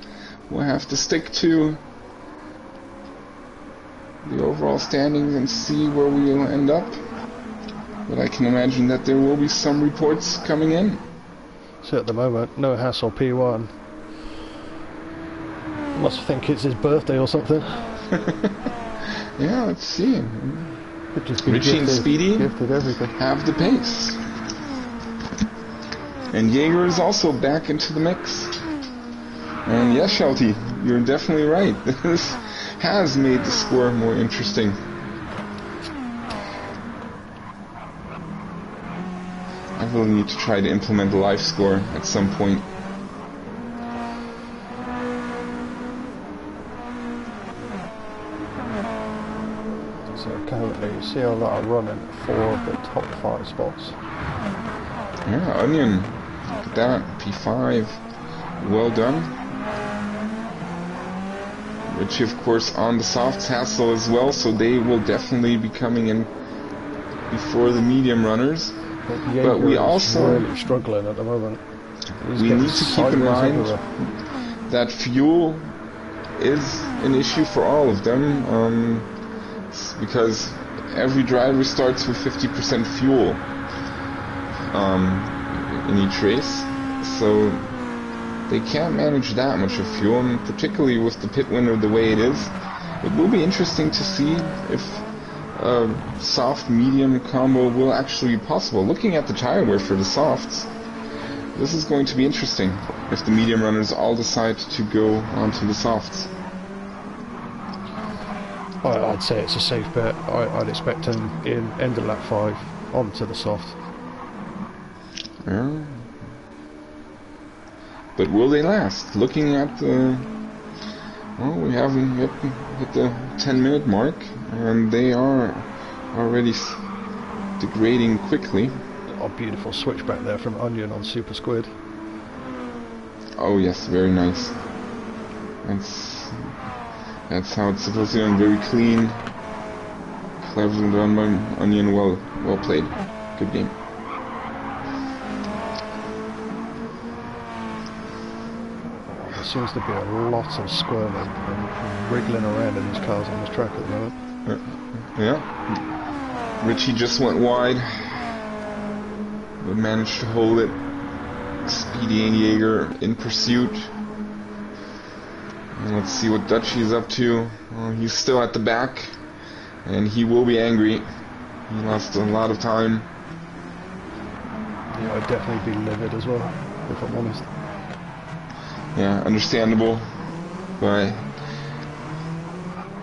we'll have to stick to the overall standings and see where we will end up. But I can imagine that there will be some reports coming in. So at the moment, no hassle P1. Must think it's his birthday or something. Yeah, let's see. Richie and Speedy gifted everything. have the pace. And Jaeger is also back into the mix. And yes, Shelty, you're definitely right. This has made the score more interesting. I really need to try to implement a live score at some point. So currently C.L.R. running for the top 5 spots. Yeah, Onion. Look at that. P5. Well done. Richie, of course, on the soft hassle as well, so they will definitely be coming in before the medium runners. But we also really struggling at the moment. We need to keep in mind that fuel is an issue for all of them, because every driver starts with 50% fuel in each race, so they can't manage that much of fuel, and particularly with the pit window the way it is, it will be interesting to see if soft-medium combo will actually be possible. Looking at the tire wear for the softs, this is going to be interesting if the medium runners all decide to go onto the softs. I'd say it's a safe bet. I'd expect him in end of lap 5 onto the soft. Yeah. But will they last? Looking at the... Well, we haven't yet hit the 10-minute mark, and they are already degrading quickly. A beautiful switchback there from Onion on Super Squid. Oh yes, very nice. That's how it's supposed to be done. Very clean, cleverly done by Onion. Well played. Good game. There seems to be a lot of squirming and wriggling around in these cars on this track at the moment. Yeah. Richie just went wide, but managed to hold it. Speedy and Jaeger in pursuit. And let's see what Dutchy is up to. Well, he's still at the back, and he will be angry. He lost a lot of time. Yeah, I'd definitely be livid as well, if I'm honest. Yeah, understandable, but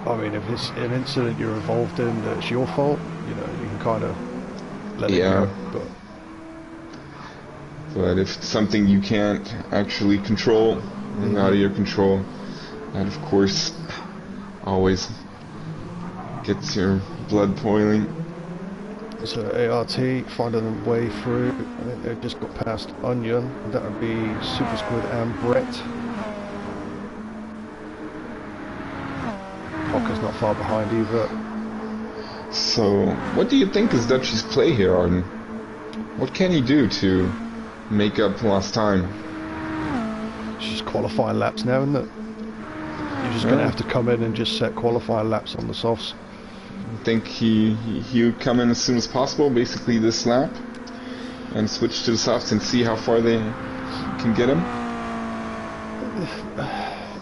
I mean, if it's an incident you're involved in that's your fault, you know, you can kind of let it go. But if it's something you can't actually control, out of your control, that of course always gets your blood boiling. So A.R.T. finding a way through. I think they've just got past Onion. That would be Super Squid and Brett. Hocker's not far behind either. So, what do you think is Dutchy's play here, Arden? What can he do to make up lost time? It's just qualifying laps now, isn't it? You're just going to have to come in and just set qualifying laps on the softs. I think he would come in as soon as possible, basically this lap, and switch to the softs and see how far they can get him.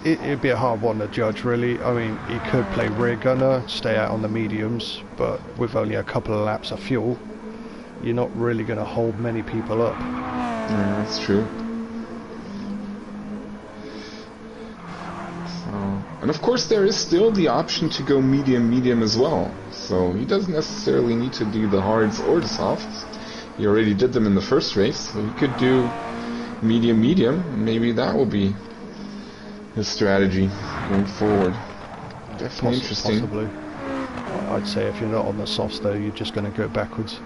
It'd be a hard one to judge, really. I mean, he could play rear gunner, stay out on the mediums, but with only a couple of laps of fuel, you're not really going to hold many people up. Yeah, that's true. And of course there is still the option to go medium as well. So he doesn't necessarily need to do the hards or the softs. He already did them in the first race, so he could do medium. Maybe that will be his strategy going forward. Definitely interesting. Possibly. I'd say if you're not on the softs though, you're just going to go backwards.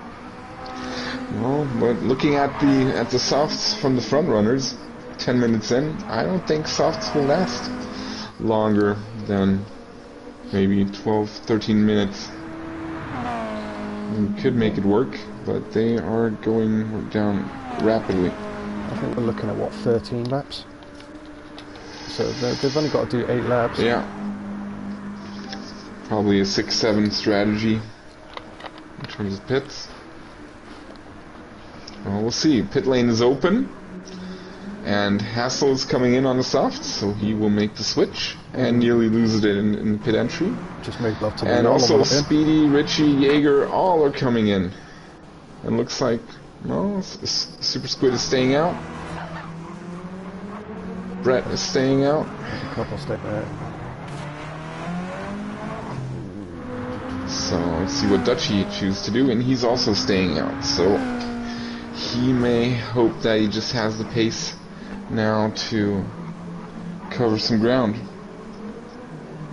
Well, but looking at the softs from the front runners, 10 minutes in, I don't think softs will last longer than maybe 12, 13 minutes. We could make it work, but they are going down rapidly. I think we're looking at, what, 13 laps? So they've only got to do 8 laps. Yeah. Probably a 6-7 strategy in terms of pits. Well, we'll see. Pit lane is open. And Hassel is coming in on the softs, so he will make the switch and nearly loses it in pit entry. Just make love to the and also Speedy, Richie, Jaeger, all are coming in. And looks like, well, Super Squid is staying out. Brett is staying out. There's a couple staying out. So let's see what Dutchy chooses to do, and he's also staying out. So he may hope that he just has the pace now to cover some ground,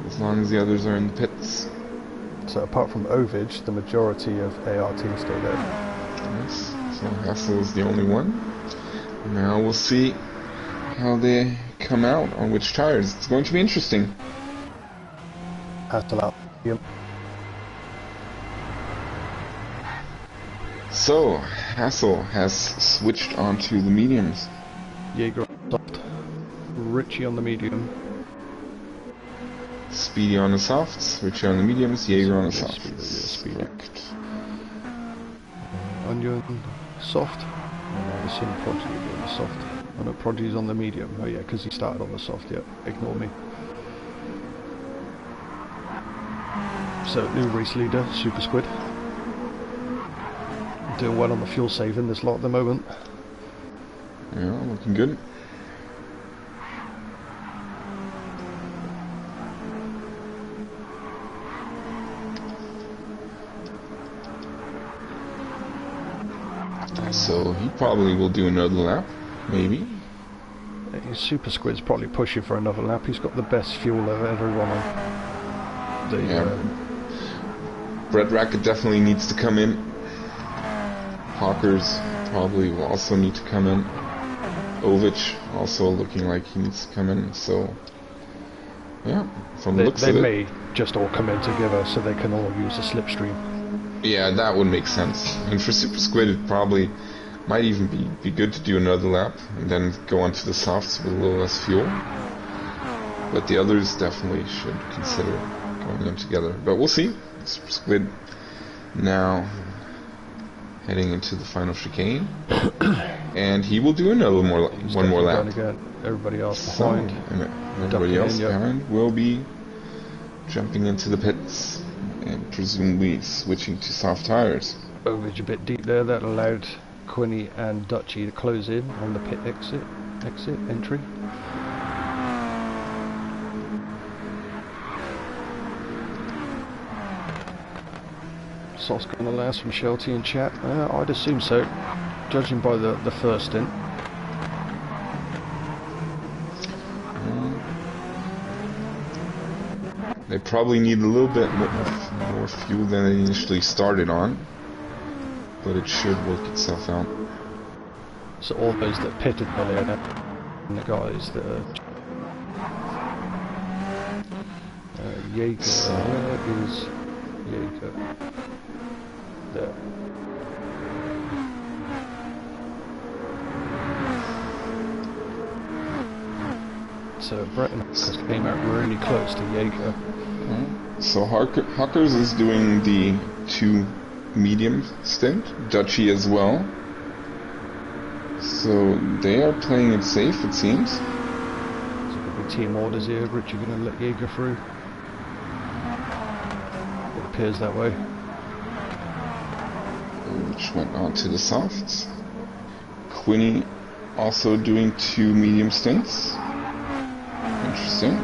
as long as the others are in the pits. So apart from Ovage, the majority of A.R.T stay there. Yes, so Hassel is the only one. Now we'll see how they come out on which tires. It's going to be interesting. Hassel out. Yep. So Hassel has switched onto the mediums. Jaeger on soft, Richie on the medium. Speedy on the softs, Richie on the mediums, Jaeger on the softs. Speedy. Onion soft. I assume Prodigy will be on the soft. Oh no, Prodigy's on the medium. Oh yeah, because he started on the soft. Yeah, ignore me. So new race leader, Super Squid. Doing well on the fuel saving this lot at the moment. Yeah, looking good. So he probably will do another lap, maybe. Super Squid's probably pushing for another lap. He's got the best fuel of everyone on. Brett Rackett definitely needs to come in. Hawkers probably will also need to come in. Ovich also looking like he needs to come in. So yeah, from the looks of it, they may just all come in together so they can all use a slipstream. Yeah, that would make sense. And for Super Squid, it probably might even be good to do another lap and then go onto the softs with a little less fuel. But the others definitely should consider going in together. But we'll see. Super Squid now heading into the final chicane, and he will do one more lap. Everybody else behind. Everybody else behind will be jumping into the pits and presumably switching to soft tires. Ovage a bit deep there. That allowed Quinny and Dutchy to close in on the pit entry. Sauce going to last from Shelty and chat? I'd assume so, judging by the first stint. They probably need a little bit more fuel than they initially started on, but it should work itself out. So all those that pitted earlier, and the guys that are... Jaeger, where is Jaeger? There. So Breton came out really close to Jaeger. So Huckers is doing the 2 medium stint, Dutchy as well. So they are playing it safe, it seems. So could be team orders here. Rich, you're going to let Jaeger through. It appears that way. Which went on to the softs. Quinny also doing 2 medium stints. Interesting.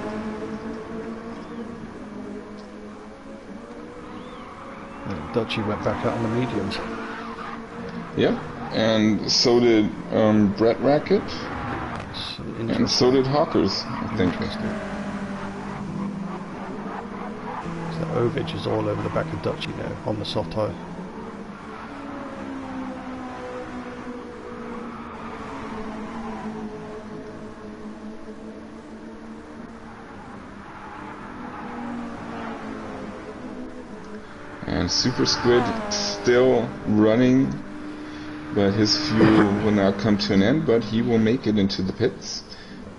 Dutchy went back out on the mediums. Yeah, and so did Brett Rackett, and so did Hawkers, I think. So Ovich is all over the back of Dutchy now on the soft tire. And Super Squid still running, but his fuel will now come to an end, but he will make it into the pits.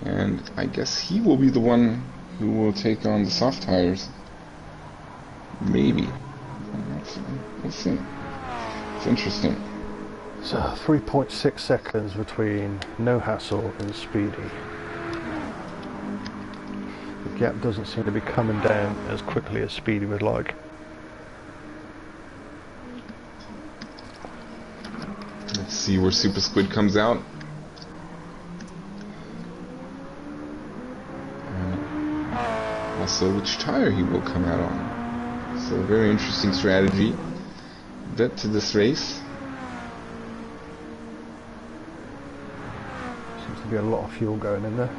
And I guess he will be the one who will take on the soft tires. Maybe. We'll see. It's interesting. So 3.6 seconds between No Hassle and Speedy. The gap doesn't seem to be coming down as quickly as Speedy would like. Let's see where Super Squid comes out. And also which tire he will come out on. So a very interesting strategy. Bet to this race. Seems to be a lot of fuel going in there.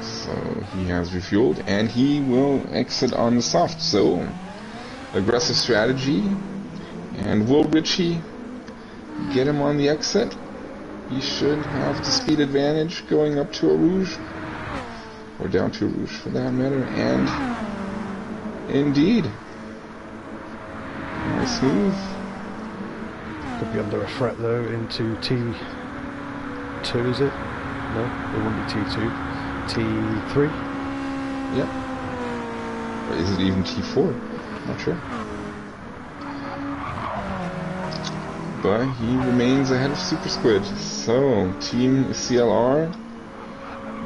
So he has refueled and he will exit on the soft. So aggressive strategy. And will Richie get him on the exit? He should have the speed advantage going up to a Rouge. Or down to a Rouge for that matter. And indeed. Nice move. Could be under a threat though into T2, is it? No, it wouldn't be T2. T3? Yep. Or is it even T4? Not sure. But he remains ahead of Super Squid. So, Team C.L.R.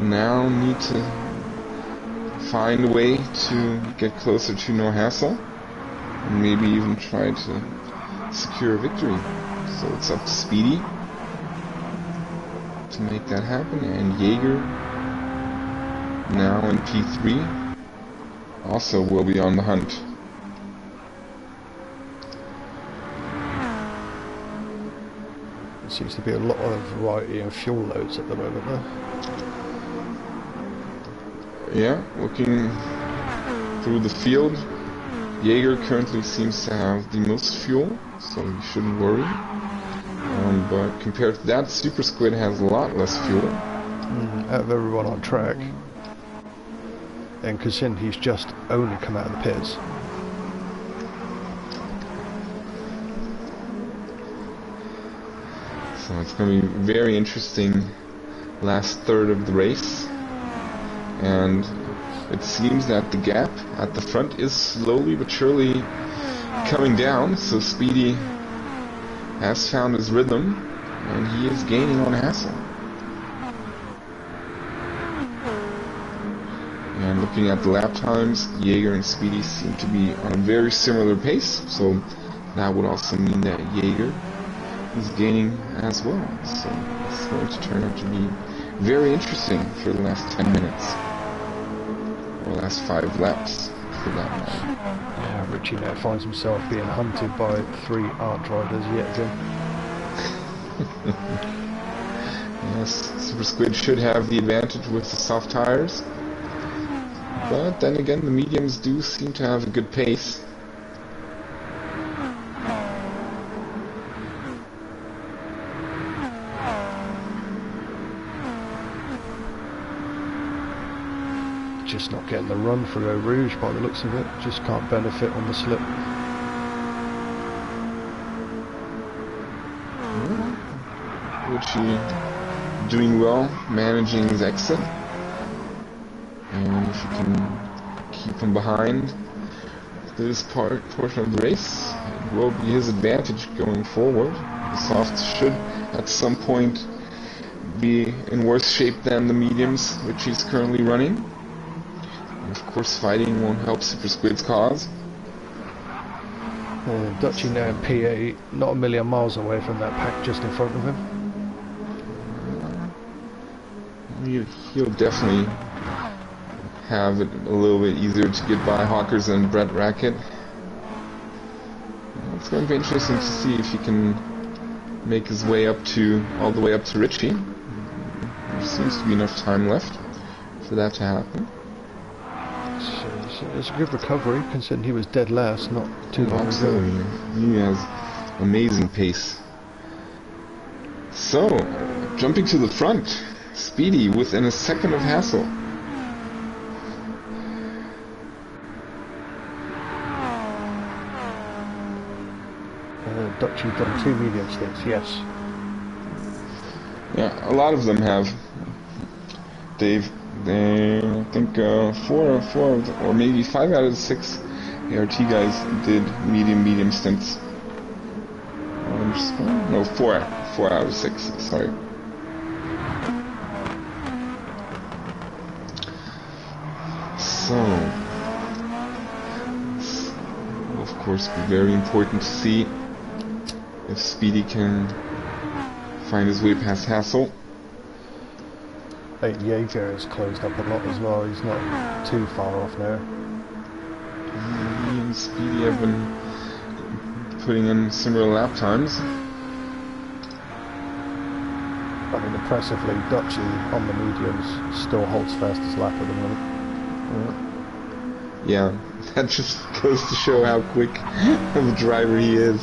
now need to find a way to get closer to No Hassle. And maybe even try to secure a victory. So it's up to Speedy to make that happen. And Jaeger, now in P3, also will be on the hunt. Seems to be a lot of variety in fuel loads at the moment though. Yeah, looking through the field, Jaeger currently seems to have the most fuel, so you shouldn't worry. But compared to that, Super Squid has a lot less fuel. Out of everyone on track. And considering he's just only come out of the pits. So it's going to be very interesting last third of the race. And it seems that the gap at the front is slowly but surely coming down. So Speedy has found his rhythm and he is gaining on Hassel. And looking at the lap times, Jaeger and Speedy seem to be on a very similar pace. So that would also mean that Jaeger is gaining as well. So it's going to turn out to be very interesting for the last 10 minutes. Or last 5 laps, for that matter. Yeah, Richie now finds himself being hunted by 3 A.R.T drivers yet again. Yes, Super Squid should have the advantage with the soft tires. But then again, the mediums do seem to have a good pace. Just not getting the run through Eau Rouge by the looks of it. Just can't benefit on the slip. Richie doing well, managing his exit. And if you can keep him behind this portion of the race, it will be his advantage going forward. The softs should at some point be in worse shape than the mediums, which he's currently running. And of course, fighting won't help Super Squid's cause. Dutchy now in P8, not a million miles away from that pack just in front of him. He'll definitely have it a little bit easier to get by Hawkers and Brett Rackett. It's going to be interesting to see if he can make his way up to all the way up to Richie. There seems to be enough time left for that to happen. It's a good recovery considering he was dead last not too long ago. He has amazing pace. So, jumping to the front, Speedy within a second of Hassel. Dutchy done 2 medium stints, yes. Yeah, a lot of them have. I think 4 or maybe 5 out of the 6 A.R.T. guys did medium stints. No, 4 out of 6, sorry. So, will of course be very important to see if Speedy can find his way past Hassel. Jaeger has closed up a lot as well, he's not too far off now. He and Speedy have been putting in similar lap times. I mean, impressively, Dutchy on the mediums still holds fastest lap at the moment. Yeah, that just goes to show how quick of a driver he is.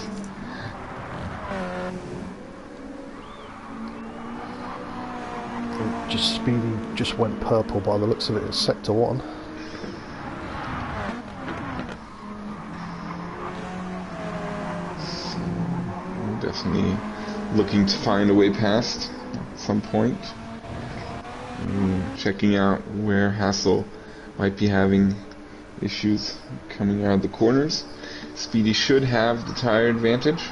Speedy just went purple by the looks of it at sector 1. So, definitely looking to find a way past at some point. Checking out where Hassel might be having issues coming out of the corners. Speedy should have the tire advantage,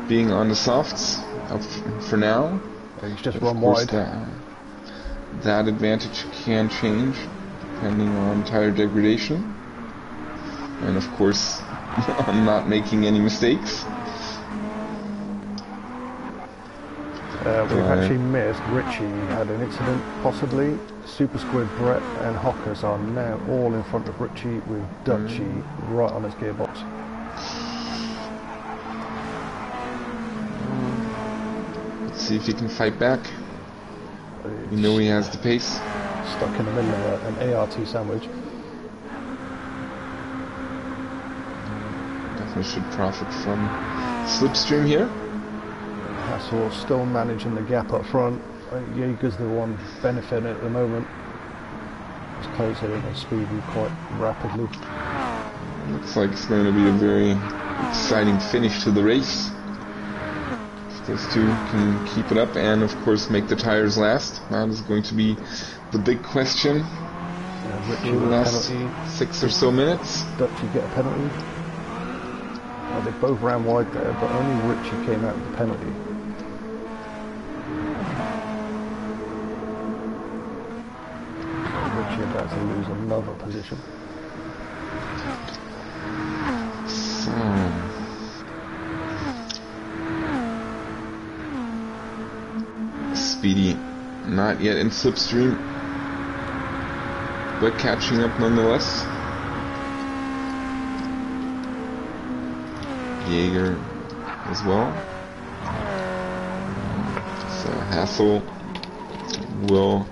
being on the softs up for now. He's just run wide. That advantage can change depending on tire degradation, and of course on not making any mistakes. We've actually missed. Richie had an incident, possibly. Super Squid, Brett and Hockers are now all in front of Richie with Dutchy right on his gearbox. Let's see if he can fight back. We know he has the pace. Stuck in the middle of an A.R.T. sandwich. Definitely should profit from slipstream here. Hassel still managing the gap up front. Jaeger's the one benefiting at the moment. He's closing in on Speedy quite rapidly. Looks like it's going to be a very exciting finish to the race. If those two can keep it up and of course make the tires last, that is going to be the big question for the last 6 or so minutes. Dutchy get a penalty. Well, they both ran wide there, but only Richie came out with the penalty. Richie about to lose another position. So, Speedy not yet in slipstream, but catching up nonetheless. Jaeger as well. So Hassel will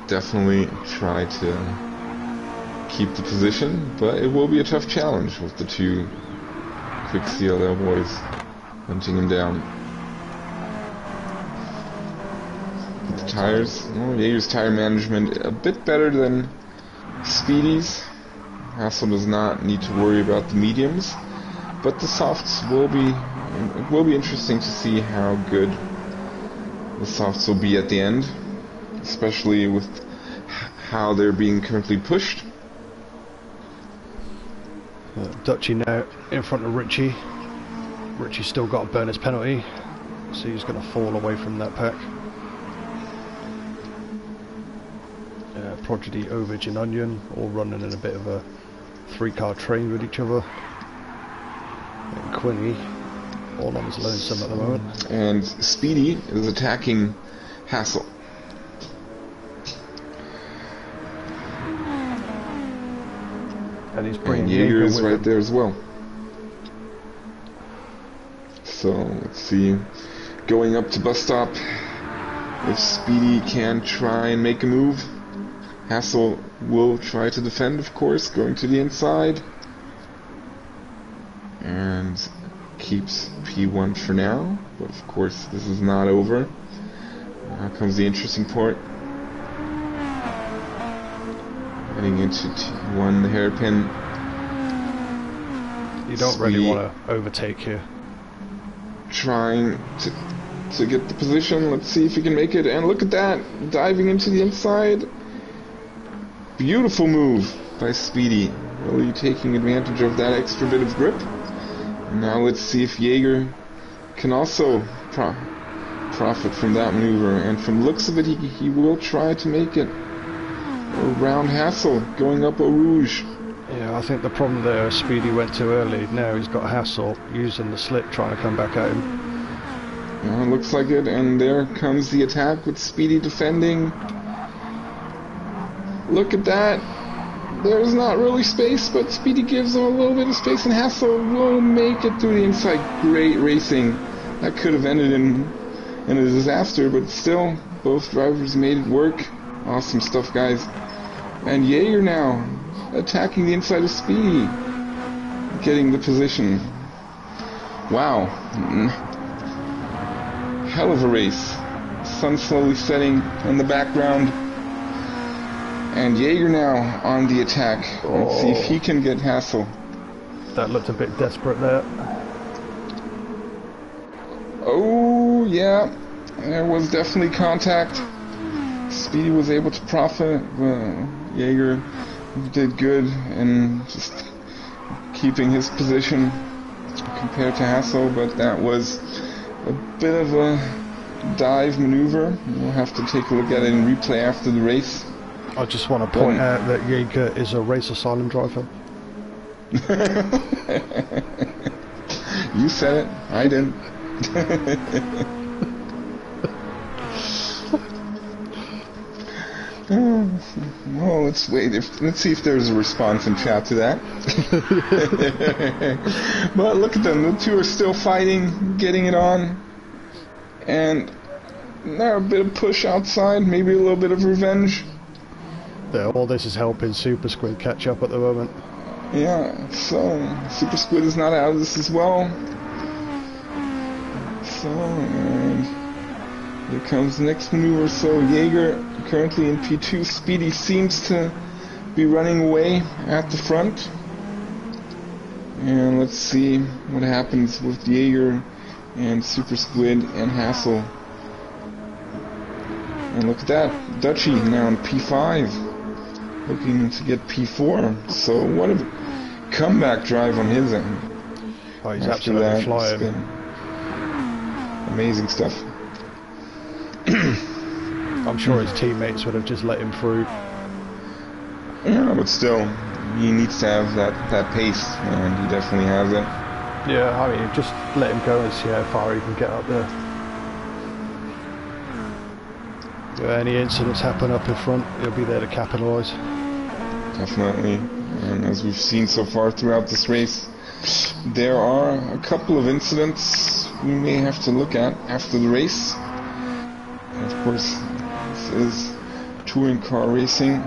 definitely try to keep the position, but it will be a tough challenge with the two quick C.L.R. boys hunting him down. But the tires, Jaeger's tire management a bit better than Speedy's. Hassel does not need to worry about the mediums. But the softs will be interesting to see how good the softs will be at the end, especially with how they're being currently pushed. Dutchy now in front of Richie. Richie's still got to burn his penalty, so he's going to fall away from that pack. Prodigy, Ovage and Onion all running in a bit of a 3-car train with each other. Quinny all on his lonesome at the moment. And Speedy is attacking Hassel. And he's bringing Jaeger is with right him. there as well. So let's see, going up to bus stop, if Speedy can try and make a move. Hassel will try to defend, of course, going to the inside. And keeps P1 for now, but of course this is not over. Now comes the interesting part. Heading into T1, the hairpin. You don't really want to overtake here. Trying to get the position. Let's see if he can make it. And look at that, diving into the inside. Beautiful move by Speedy, really taking advantage of that extra bit of grip. Now let's see if Jaeger can also profit from that maneuver, and from the looks of it, he will try to make it around Hassel, going up Eau Rouge. Yeah, I think the problem there is Speedy went too early. Now he's got Hassel using the slick, trying to come back at him. Yeah, looks like it, and there comes the attack with Speedy defending. Look at that. There's not really space, but Speedy gives him a little bit of space, and Hassel will make it through the inside. Great racing. That could have ended in a disaster, but still, both drivers made it work. Awesome stuff, guys. And Jaeger now attacking the inside of Speedy, getting the position. Wow. Hell of a race. Sun slowly setting in the background. And Jaeger now on the attack. Let's see if he can get Hassel. That looked a bit desperate there. Oh, yeah. There was definitely contact. Speedy was able to profit. Jaeger did good in just keeping his position compared to Hassel, but that was a bit of a dive maneuver. We'll have to take a look at it in replay after the race. I just want to point out that Jaeger is a race asylum driver. You said it, I didn't. Well, let's wait. Let's see if there's a response in chat to that. But look at them. The two are still fighting, getting it on. And now a bit of push outside, maybe a little bit of revenge. Yeah, all this is helping Super Squid catch up at the moment. Yeah, so Super Squid is not out of this as well. So, and here comes the next maneuver. So Jaeger currently in P2. Speedy seems to be running away at the front. And let's see what happens with Jaeger and Super Squid and Hassel. And look at that, Dutchie now in P5. Looking to get P4. So what a comeback drive on his end. Oh, he's absolutely flying. Amazing stuff. I'm sure his teammates would have just let him through. Yeah, but still, he needs to have that pace, and he definitely has it. Yeah, I mean, just let him go and see how far he can get up there. If any incidents happen up in front, he'll be there to capitalise. Definitely, and as we've seen so far throughout this race, there are a couple of incidents we may have to look at after the race. And of course, this is touring car racing,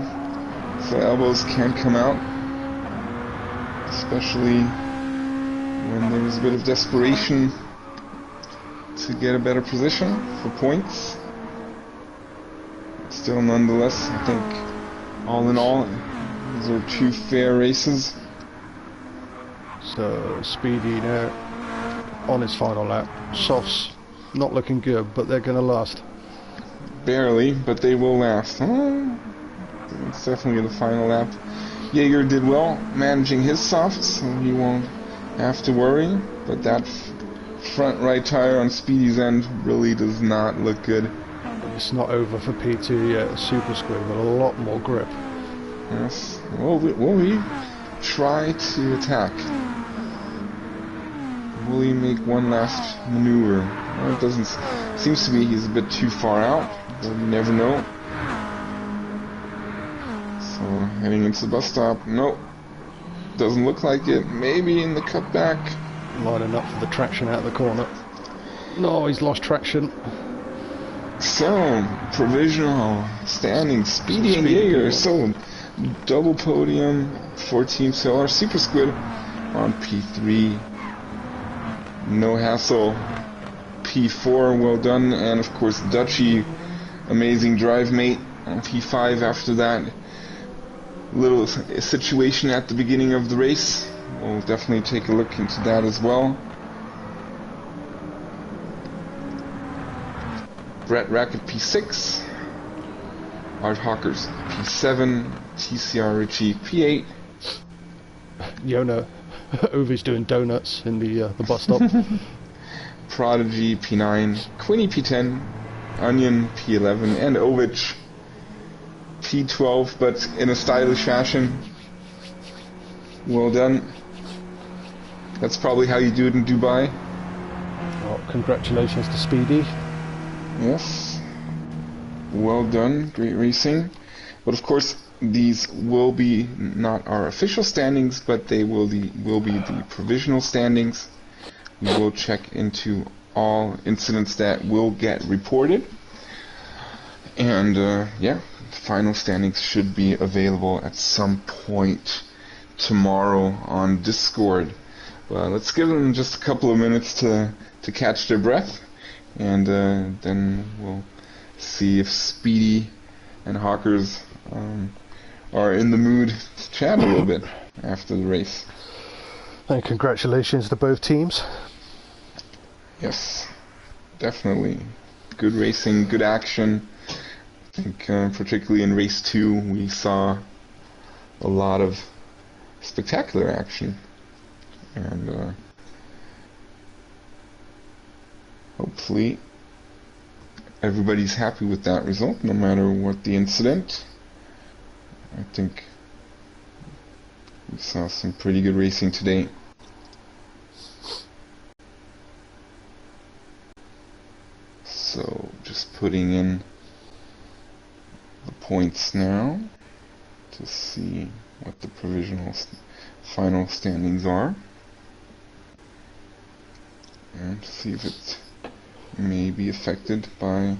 so elbows can come out, especially when there's a bit of desperation to get a better position for points. Still, nonetheless, I think all in all, these are two fair races. So Speedy now on his final lap. Softs not looking good, but they're going to last. Barely, but they will last. It's definitely the final lap. Jaeger did well managing his softs, so he won't have to worry. But that front right tire on Speedy's end really does not look good. It's not over for P2 yet. Super Squid with a lot more grip. Yes. Will we try to attack? will he make one last maneuver? Well, it doesn't. Seems to me he's a bit too far out, but you never know. So heading into the bus stop. Nope. Doesn't look like it. Maybe in the cutback. Lining up for the traction out of the corner. No, he's lost traction. So, provisional standing, Speedy and Jaeger. So, double podium for Team C.L.R. Super Squid on P3. No hassle. P4, well done. And of course, Dutchy, amazing drive mate on P5 after that little situation at the beginning of the race. We'll definitely take a look into that as well. Brett Rackett P6, Art Hawkers P7, TCR Richie P8. Yona Ovi's doing donuts in the bus stop. Prodigy P9, Quinny P10, Onion P11, and Ovich P12, but in a stylish fashion. Well done. That's probably how you do it in Dubai. Well, congratulations to Speedy. Yes. Well done. Great racing. But of course, these will be not our official standings, but they will be the provisional standings. We will check into all incidents that will get reported. And yeah, the final standings should be available at some point tomorrow on Discord. Well, let's give them just a couple of minutes to catch their breath. And then we'll see if Speedy and Hawkers are in the mood to chat a little bit after the race. And congratulations to both teams. Yes, definitely. Good racing, good action. I think particularly in race 2 we saw a lot of spectacular action. And hopefully everybody's happy with that result, no matter what the incident. I think we saw some pretty good racing today. So just putting in the points now to see what the provisional final standings are, and to see if it may be affected by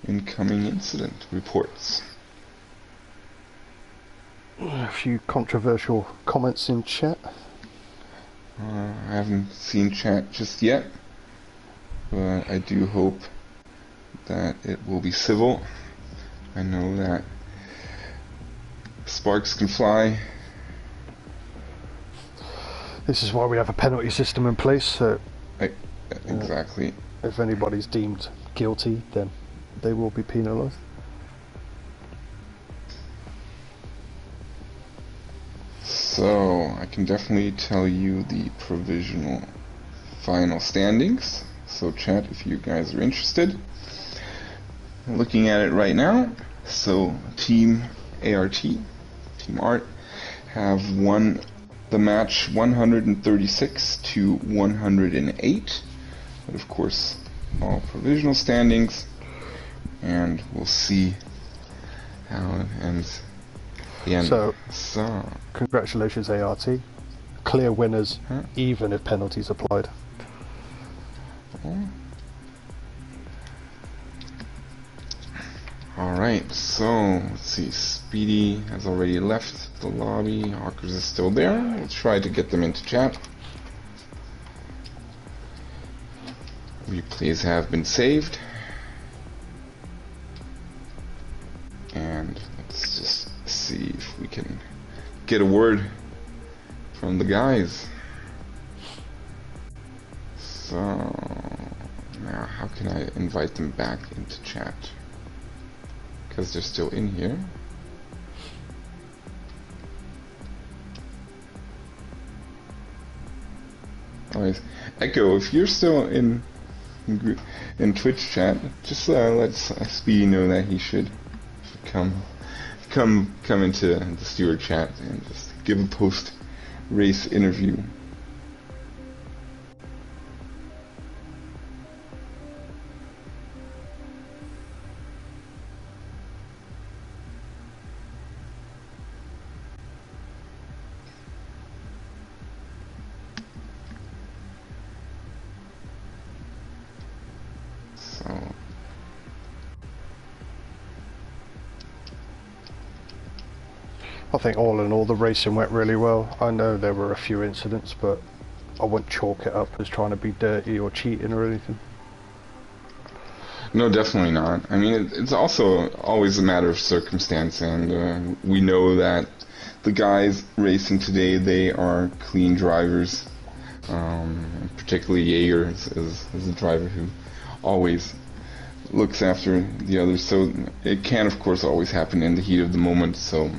incoming incident reports. A few controversial comments in chat. I haven't seen chat just yet, but I do hope that it will be civil. I know that sparks can fly. This is why we have a penalty system in place, so Exactly. if anybody's deemed guilty, then they will be penalised. So, I can definitely tell you the provisional final standings. So chat, if you guys are interested. Looking at it right now, so Team A.R.T, Team A.R.T, have won the match 136 to 108. But of course, all provisional standings, and we'll see how it ends. So, congratulations A.R.T. Clear winners, even if penalties applied. Alright, so let's see. Speedy has already left the lobby. Hawkers is still there. We'll try to get them into chat. Replays have been saved. And let's just see if we can get a word from the guys. So now how can I invite them back into chat? Because they're still in here. Alright, Echo, if you're still in Twitch chat, just let Speedy know that he should come into the Stewart chat and just give a post-race interview. I think all in all the racing went really well. I know there were a few incidents, but I wouldn't chalk it up as trying to be dirty or cheating or anything. No, definitely not. I mean, it's also always a matter of circumstance, and we know that the guys racing today, they are clean drivers. Particularly Jaeger is a driver who always looks after the others. So it can, of course, always happen in the heat of the moment. So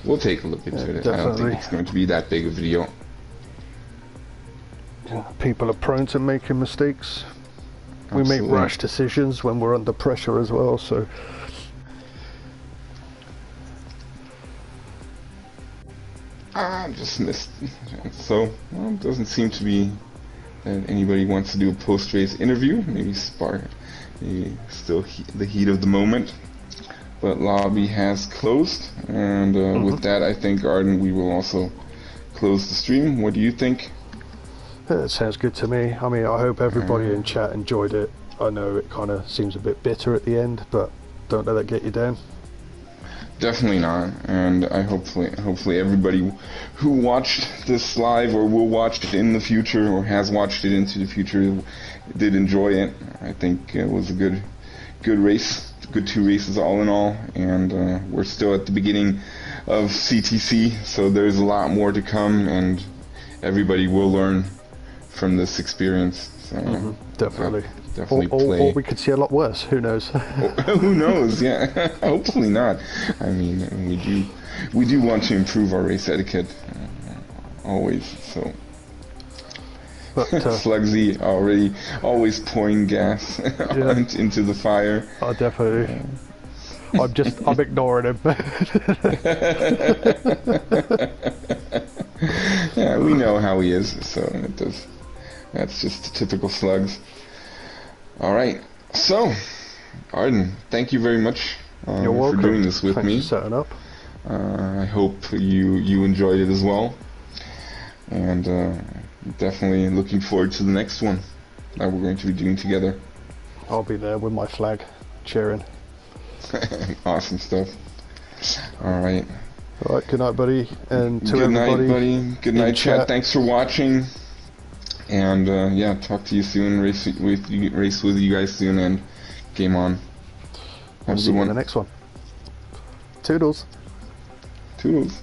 we'll take a look into it. Definitely. I don't think it's going to be that big of a deal. People are prone to making mistakes. Absolutely. We make rash decisions when we're under pressure as well, so just missed. So, well, it doesn't seem to be that anybody wants to do a post-race interview. Maybe still the heat of the moment. But lobby has closed, and with that, I think, Arden, we will also close the stream. What do you think? That sounds good to me. I mean, I hope everybody in chat enjoyed it. I know it kind of seems a bit bitter at the end, but don't let that get you down. Definitely not, and I hopefully everybody who watched this live or will watch it in the future or has watched it into the future did enjoy it. I think it was a good race, good 2 races all in all, and we're still at the beginning of C.T.C, so there's a lot more to come, and everybody will learn from this experience. So definitely. Definitely or we could see a lot worse. Who knows? Who knows? Yeah, hopefully not. I mean, we do want to improve our race etiquette always. So, but, Slugsy already always pouring gas into the fire. Oh, definitely. I'm ignoring him. Yeah, we know how he is. So that's just typical Slugs. All right, so Arden, thank you very much for doing this with me. Thanks for setting up. I hope you enjoyed it as well, and definitely looking forward to the next one that we're going to be doing together. I'll be there with my flag, cheering. Awesome stuff. All right. All right. Good night, buddy, and to good everybody. Good night, buddy. Good night, chat. Thanks for watching. And yeah, talk to you soon. Race with you guys soon, and game on. Have a good one. See you in the next one. Toodles. Toodles.